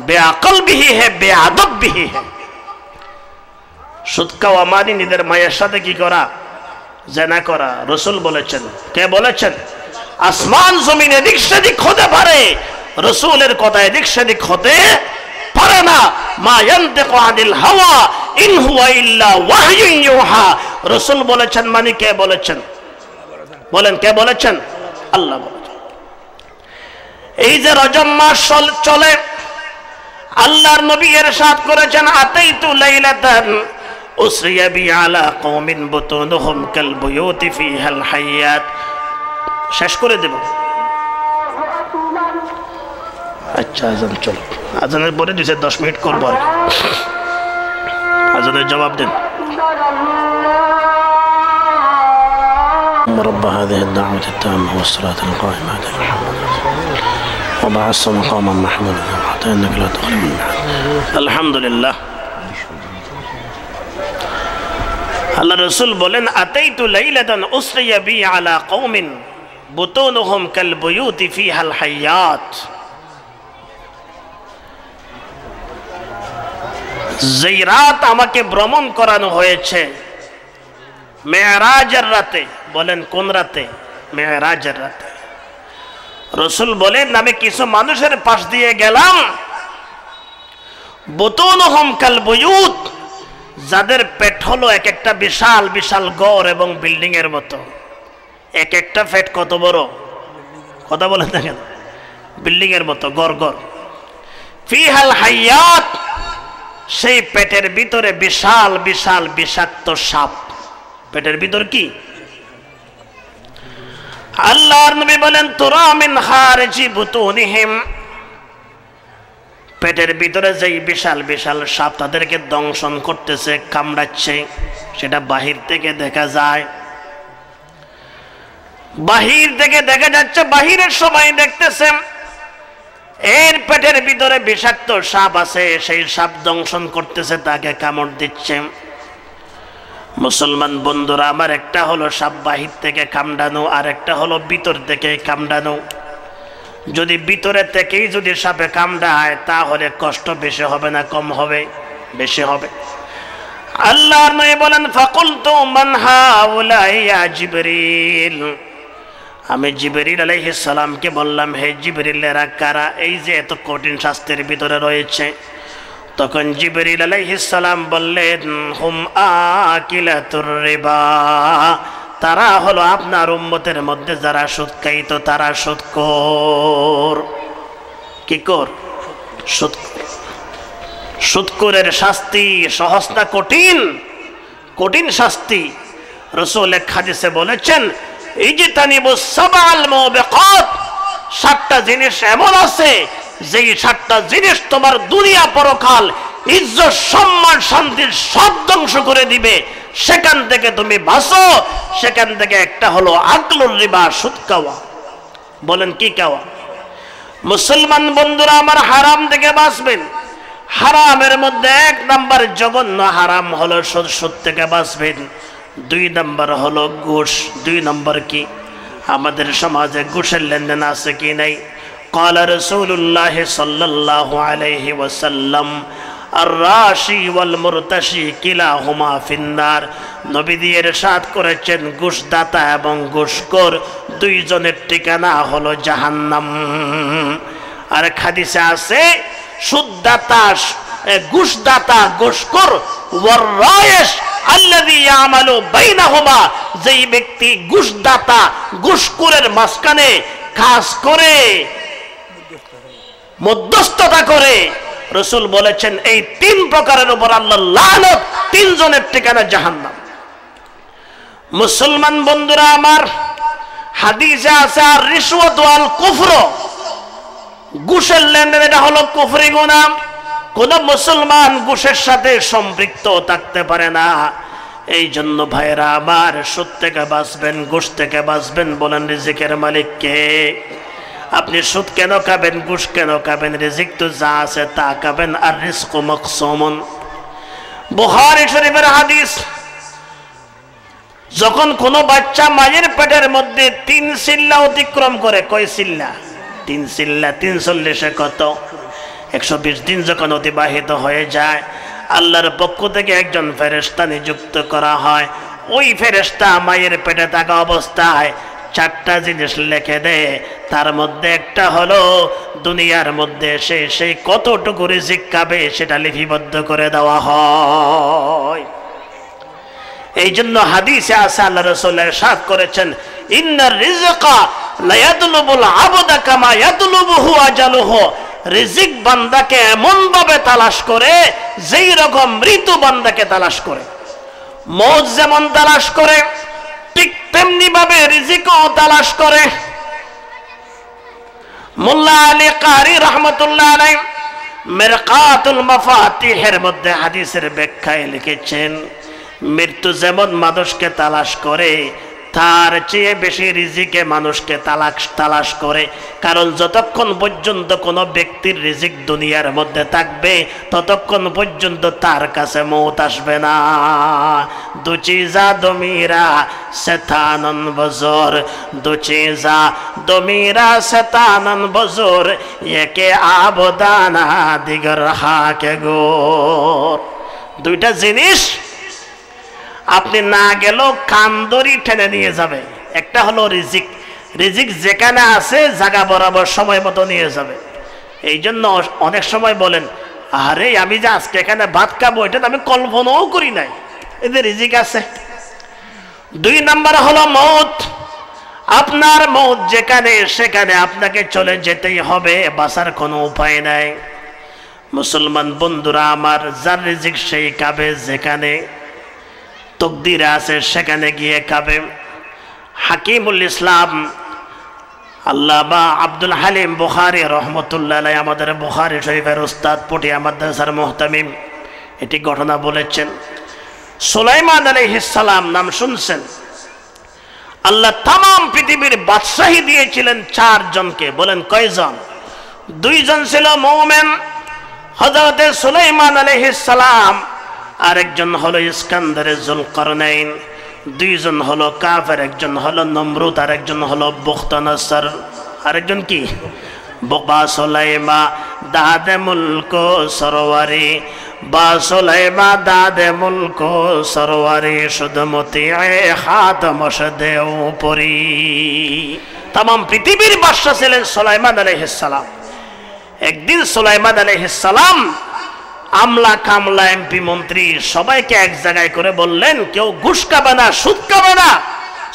বেআকল বিহি হে, বেয়াদব বিহি হে। সুদ খাওয়া মানে নিজের মায়ের সাথে কি করা? জিনা করা। রাসূল বলেছেন, কে বলেছেন? আসমান জমিন এদিক সেদিক হতে পারে, রাসূলের কথা এদিক সেদিক হতে পারে না। মা ইয়ানতিকু আনিল হাওয়া ইন হুয়া ইল্লা ওয়াহয়ুন ইউহা। রাসূল বলেছেন মানে কে বলেছেন? বলেন কে বলেছেন? আল্লাহ বলেছেন। এই যে রজব মাস চলে, আল্লাহর নবী ইরশাদ করেছেন, আতাইতু লাইলাতান উসরিয়া বি আলা কওমিন বুতুনহুম কাল বুয়ুতি ফিহাল হায়াত। শেষ করে দেব। আচ্ছা, আজান চলো। আজানের পরে 10 মিনিট করবো আর আজানের জবাব দেন। رب هذه الدعوة التامة والصلاة القائمة على محمد وبعث مقاما محمودا حتى إنك لا تخلف الميعاد. الحمد لله. আল্লাহ রাসূল বলেন, আতাইতু লাইলাতান উসরিয়া বি আলা কওমিন বুতুনুহুম কাল বুয়ুতি ফিহাল হায়াত। যেই রাত আমাকে ভ্রমণ করানো হয়েছে মেরাজের রাতে, বলেন কোন রাতে? মেরাজের রাতে। রাসূল বলেন আমি কিছু মানুষের পাশ দিয়ে গেলাম, বুতুনুহুম কাল বুয়ুত, যাদের পেট হলো এক একটা বিশাল বিশাল ঘর এবং বিল্ডিং এর মতো। এক একটা পেট কত বড়, কথা বলেন দেখেন, বিল্ডিং এর মতো ঘর ঘর। ফিহাল হায়াত, সেই পেটের ভিতরে বিশাল বিশাল বিষাক্ত সাপ। পেটের ভিতর কি? আল্লাহর নবী বলেন তুরা মিন খারিজি বুতুনিহিম, পেটের ভিতরে যেই বিশাল বিশাল সাপ তাদেরকে দংশন করতেছে, কামড়াচ্ছে, সেটা বাহির থেকে দেখা যায়। বাহির থেকে দেখা যাচ্ছে, বাহিরের সবাই দেখতেছে এর পেটের ভিতরে বিষাক্ত সাপ আছে, সেই সাপ দংশন করতেছে, তাকে কামড় দিচ্ছে। মুসলমান বন্ধুরা আমার, একটা হলো সাপ বাহির থেকে কামড়ানো, আর একটা হলো ভিতর থেকে কামড়ানো। যদি ভিতরে থেকেই যদি সাপে কামড়ায় তাহলে কষ্ট বেশি হবে না কম হবে? বেশি হবে। আল্লাহর নবী বলেন ফাকুলতু মান হাউলাই ইয়া জিবরিল, আমি জিবরিল আলাইহিস সালামকে বললাম হে জিবরিল এরা কারা, এই যে এত কঠিন শাস্তির ভিতরে রয়েছে। তখন জিবরিল আলাইহিস সালাম বললেন হুম আকিলাতুর রিবা, তারা হলো আপনার উম্মতের মধ্যে যারা সুদ খাইত, তারা সুদখোর। কি কর? সুদখোর। সুদখোরের শাস্তি সহজ না কঠিন? কঠিন শাস্তি। রাসূল এক হাদিসে বলেছেন ইজতানিবুস সাবাল মুবিকাত, 7টা জিনিস এমন আছে যেই 7টা জিনিস তোমার দুনিয়া পরকাল ইজ্জত সম্মান শান্তির সব ধ্বংস করে দিবে, সেখান থেকে তুমি বাঁচো। সেখান থেকে একটা হলো আকলুর রিবা, সুদ খাওয়া। বলেন কি খাওয়া? মুসলমান বন্ধুরা আমার, হারাম থেকে বাঁচবেন। হারামের মধ্যে 1 নাম্বার জঘন্য হারাম হলো সুদ, সুদ থেকে বাঁচবেন। 2 নাম্বার হলো ঘুষ। 2 নাম্বার কি? আমাদের সমাজে ঘুষের লেনদেন আছে কি নাই? ক্বালা রাসূলুল্লাহ সাল্লাল্লাহু আলাইহি ওয়াসাল্লাম আর-রাশি ওয়াল মুরতাশি কিলাহুমা ফিন্নার, নবী দিয়ে ইরশাদ করেছেন ঘুষদাতা এবং ঘুষখোর দুইজনের ঠিকানা হলো জাহান্নাম। আর হাদিসে আছে সুদদাতা, ঘুষদাতা, ঘুষখোর, ওয়ার রায়েশ আল্লাযী ইয়ামালু বাইনাহুমা, যেই ব্যক্তি ঘুষদাতা ঘুষখোরের মাঝখানে কাজ করে, মধ্যস্থতা করে, রাসূল বলেছেন এই 3 প্রকারের উপর আল্লাহর লানত, 3 জনের ঠিকানা জাহান্নাম। মুসলমান বন্ধুরা আমার, হাদিসে আছে আর রিশওয়াত ওয়াল কুফর, ঘুষের লেনদেন এটা হলো কুফরি গুনাহ। কোন মুসলমান ঘুষের সাথে সম্পৃক্ত থাকতে পারে না। এই জন্য ভাইরা আমার, সুদ থেকে বাঁচবেন, ঘুষ থেকে বাঁচবেন। বলেন রিজিকের মালিক কে? আপনি সুদ কেন খাবেন, ঘুষ কেন খাবেন? রিজিক তো যা আছে তা খাবেন। আর রিজকু মাকসুমুন, বুখারী শরীফের হাদিস। যখন কোন বাচ্চা মায়ের পেটের মধ্যে 3 সিল্লা অতিক্রম করে, কয় সিল্লা? 3 সিল্লা। 340 কত? 120 দিন যখন অতিবাহিত হয়ে যায়, আল্লাহর পক্ষ থেকে একজন ফেরেশতা নিযুক্ত করা হয়। ওই ফেরেশতা মায়ের পেটে থাকা অবস্থায় 4টা জিনিস লিখে দেয়। তার মধ্যে একটা হলো দুনিয়ার মধ্যে সেই কতটুকু রিজিক খাবে সেটা লিপিবদ্ধ করে দেওয়া হয়। এই জন্য হাদিসে আছে আল্লাহ রাসূল ইরশাদ করেছেন ইন্নার রিজকা লা ইয়াতলুবুল আবদা কামা ইয়াতলুবুহু আজালুহু, রিজিক বান্দাকে এমন ভাবে তালাশ করে যেই রকম মৃত্যু বান্দাকে তালাশ করে। মৌত যেমন তালাশ করে ঠিক তেমনি ভাবে রিজিকও তালাশ করে। মোল্লা আলী কারি রাহমাতুল্লাহ আলাইহি মিরকাতুল মাফাতিহের মধ্যে হাদিসের ব্যাখ্যায় লিখেছেন মৃত্যু যেমন মানুষকে তালাশ করে তার চেয়ে বেশি রিজিকে মানুষকে তালাশ করে। কারণ যতক্ষণ পর্যন্ত কোনো ব্যক্তির রিজিক দুনিয়ার মধ্যে থাকবে ততক্ষণ পর্যন্ত তার কাছে মৌত আসবে না। দু চিজা দমিরা শৈতানন বজর, দু চিজা দমিরা শৈতানন বজর, একে আবদানা দিগর হাকে গোর। দুইটা জিনিস আপনি না গেলেও কান্দরি টেনে নিয়ে যাবে। একটা হলো রিজিক, রিজিক যেখানে আছে জায়গা বরাবর সময় মতো নিয়ে যাবে। এই জন্য অনেক সময় বলেন, আরে আমি যে আজকে এখানে ভাত খাবো এটা তো আমি কল্পনাও করি নাই, এদের রিজিক আছে। 2 নাম্বার হলো মৌত। আপনার মৌত যেখানে সেখানে আপনাকে চলে যেতেই হবে, বাঁচার কোনো উপায় নাই। মুসলমান বন্ধুরা আমার, যার রিজিক সেই খাবে, যেখানে তকদির আছে সেখানে গিয়ে খাবে। হাকিমুল ইসলাম আল্লামা আব্দুল হালিম বুখারী রহমতুল্লাহ আলাইহি, আমাদের বুখারী শরীফের উস্তাদ, পটিয়া মাদ্রাসার মুহতামিম, এটি ঘটনা বলেছেন। সুলাইমান আলাইহিস সালাম নাম শুনছেন? আল্লাহ তাম পৃথিবীর বাদশাহী দিয়েছিলেন 4 জনকে। বলেন কয়জন? 2 জন ছিল মুমিন, হযরত সুলাইমান আলাইহিস সালাম, আরেকজন হলো ইস্কান্দারে জুলকারনাইন। 2 জন হলো কাফের, একজন হলো নমরুদ, আরেকজন হলো বুখতানাসর। আরেকজন কি? বা সুলাইমা দাদে মুলক সরওয়ারি, বা সুলাইমা দাদে মুলক সরওয়ারি, সুদমতি খাতম সদেও পরি। তাম পৃথিবীর বাদশা ছিলেন সুলাইমান আলাইহিস সালাম। একদিন সুলাইমান আলাইহিস সালাম আমলা কামলা এমপি মন্ত্রী সবাইকে এক জায়গায় করে বললেন, কেউ ঘুষ খাবে না, সুদ খাবে না,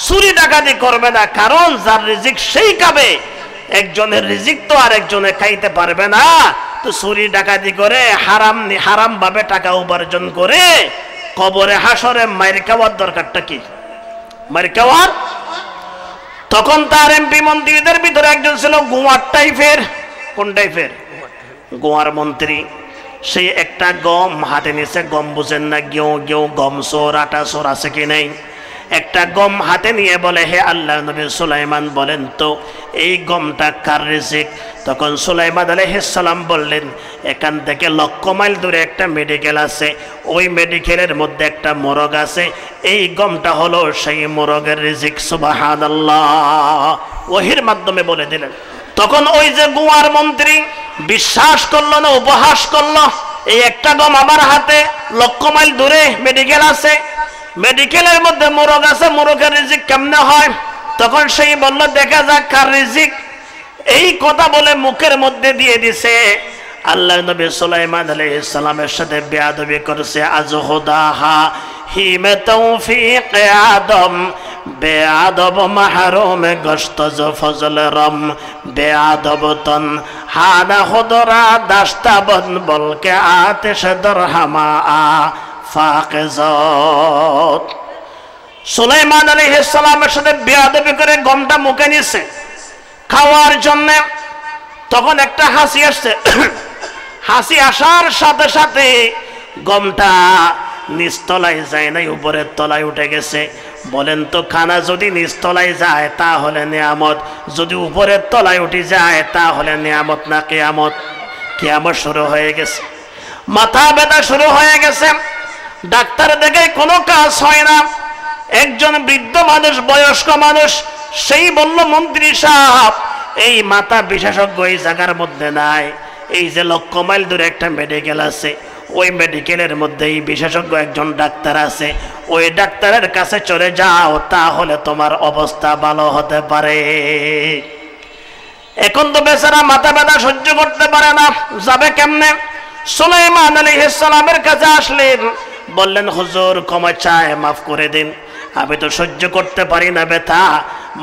চুরি ডাকাতি করবে না, কারণ যার রিজিক সেই খাবে। একজনের রিজিক তো আরেকজনে খাইতে পারবে না, তো চুরি ডাকাতি করে হারাম ভাবে টাকা উপার্জন করে কবরে হাসরে মাইর খাওয়ার দরকারটা কি? মাইর খাওয়ার। তখন তার এমপি মন্ত্রীদের ভিতরে একজন ছিল গোয়ার টাইপের। কোন টাইপের? গোয়ার মন্ত্রী। সেই একটা গম হাতে নিছে, গম বুঝেন না, গেউ গম সোর, আটা সোর আছে কি নাই। একটা গম হাতে নিয়ে বলে, হে আল্লাহ নবী সুলাইমান, বলেন তো এই গমটা কার রিজিক? তখন সুলাইমান আলাইহিস সালাম বললেন, এখান থেকে লক্ষ মাইল দূরে একটা মেডিকেল আছে, ওই মেডিকেলের মধ্যে একটা মোরগ আছে, এই গমটা হলো সেই মোরগের রিজিক। সুবহানাল্লাহ, ওহির মাধ্যমে বলে দিলেন। তখন ওই যে গোয়ার মন্ত্রী বিশ্বাস করলো না, উপহাস করলো, এই একটা গম আমার হাতে, লক্ষ মাইল দূরে মেডিকেল আছে, মেডিকেলের মধ্যে মোরগ আছে, মোরগের রিজিক কেমনে হয়? তখন সেই বলল, দেখা যাক কার রিজিক। এই কথা বলে মুখের মধ্যে দিয়ে দিছে। আল্লাহ নবী সুলাইমান আলাইহিস সালামের সাথে বেয়াদবি করেছে। আজহুদাহা হিমে তৌফিক আদম, বেআদব মাহরুম গশত ফজল রম, বেআদব তন হানা খুদরা দাস্তা বন বলকে আতিশ দরহামা আ ফাকিজত। সুলাইমান আলাইহিস সালামের সাথে বেয়াদবি করে গমটা মুখে নিছে খাওয়ার জন্য। তখন একটা হাসি আসছে। হাসি আসার সাথে সাথে গমটা নিচতলায় যায় নাই, উপরের তলায় উঠে গেছে। বলেন তো, খানা যদি নিচতলায় যায় তাহলে নিয়ামত, যদি উপরের তলায় উঠে যায় তাহলে নিয়ামত না কিয়ামত? কিয়ামত শুরু হয়ে গেছে, মাথা ব্যথা শুরু হয়ে গেছে। ডাক্তার দেখে কোনো কাজ হয় না। একজন বৃদ্ধ মানুষ, বয়স্ক মানুষ, সেই বলল, মন্ত্রী সাহেব, এই মাথা বিশেষজ্ঞ এই জায়গার মধ্যে নাই। এই যে লক্ষ মাইল দূরে একটা মেডিকেল আছে, ওই মেডিকেলের মধ্যে এই বিশেষজ্ঞ একজন ডাক্তার আছে, ওই ডাক্তারের কাছে চলে যাও, তাহলে তোমার অবস্থা ভালো হতে পারে। এখন তো বেচারা মাথা ব্যথা সহ্য করতে পারে না, যাবে কেমনে? সুলাইমান আলাইহিস সালামের কাছে আসলেন, বললেন, হুজুর ক্ষমা চায়, মাফ করে দিন, আমি তো সহ্য করতে পারি না ব্যথা,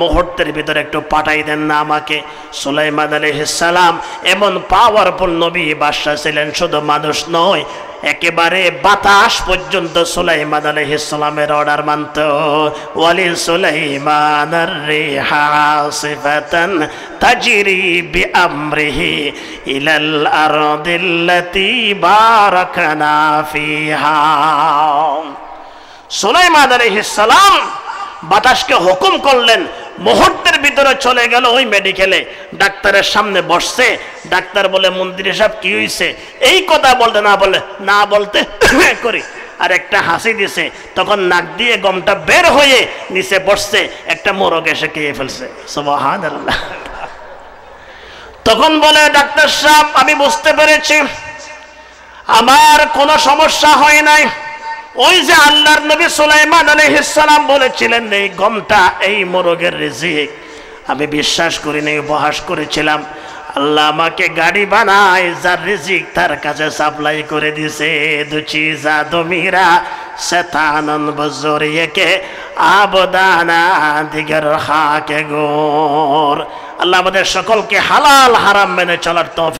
মুহূর্তের ভিতরে একটু পাঠাই দেন না আমাকে। সুলাইমান আলাইহিস সালাম এমন পাওয়ারফুল নবী বাদশা ছিলেন, শুধু মানুষ নয়, একেবারে বাতাস পর্যন্ত সুলাইমান আলাইহিস সালামের অর্ডার মানত। ওয়ালি সুলাইমানার রিহা সিফাতান তাজরি বিআমরিহি ইলাল আরদিল্লাতি বারাকনা ফিহা। সুলাইমান আলাইহিস সালাম বাতাসকে হুকুম করলেন, মুহূর্তের ভিতরে চলে গেল ওই মেডিকেলে, ডাক্তারের সামনে বসছে। ডাক্তার বলে, মন্ত্রী সাহেব কি হয়েছে? এই কথা বলতে না বলতে করি আর একটা হাসি দিছে, তখন নাক দিয়ে গমটা বের হয়ে নিচে বসছে, একটা মোরগ এসে খেয়ে ফেলছে। সুবহানাল্লাহ। তখন বলে, ডাক্তার সাহেব আমি বুঝতে পেরেছি, আমার কোনো সমস্যা হয় নাই। ওই যে আল্লাহর নবী সুলাইমান আলাইহিস সালাম বলেছিলেন এই গমটা এই মোরগের রিজিক, আমি বিশ্বাস করি নাই, উপহাস করেছিলাম। আল্লাহ আমাকে গাড়ি বানায়, যার রিজিক তার কাছে সাপ্লাই করে দিছে। দুচি জাদু মিরা শতানন বজরিয়ে কে আবদানা দিগর খাকে গোর। আল্লাহ আমাদের সকলকে হালাল হারাম মেনে চলার তৌফিক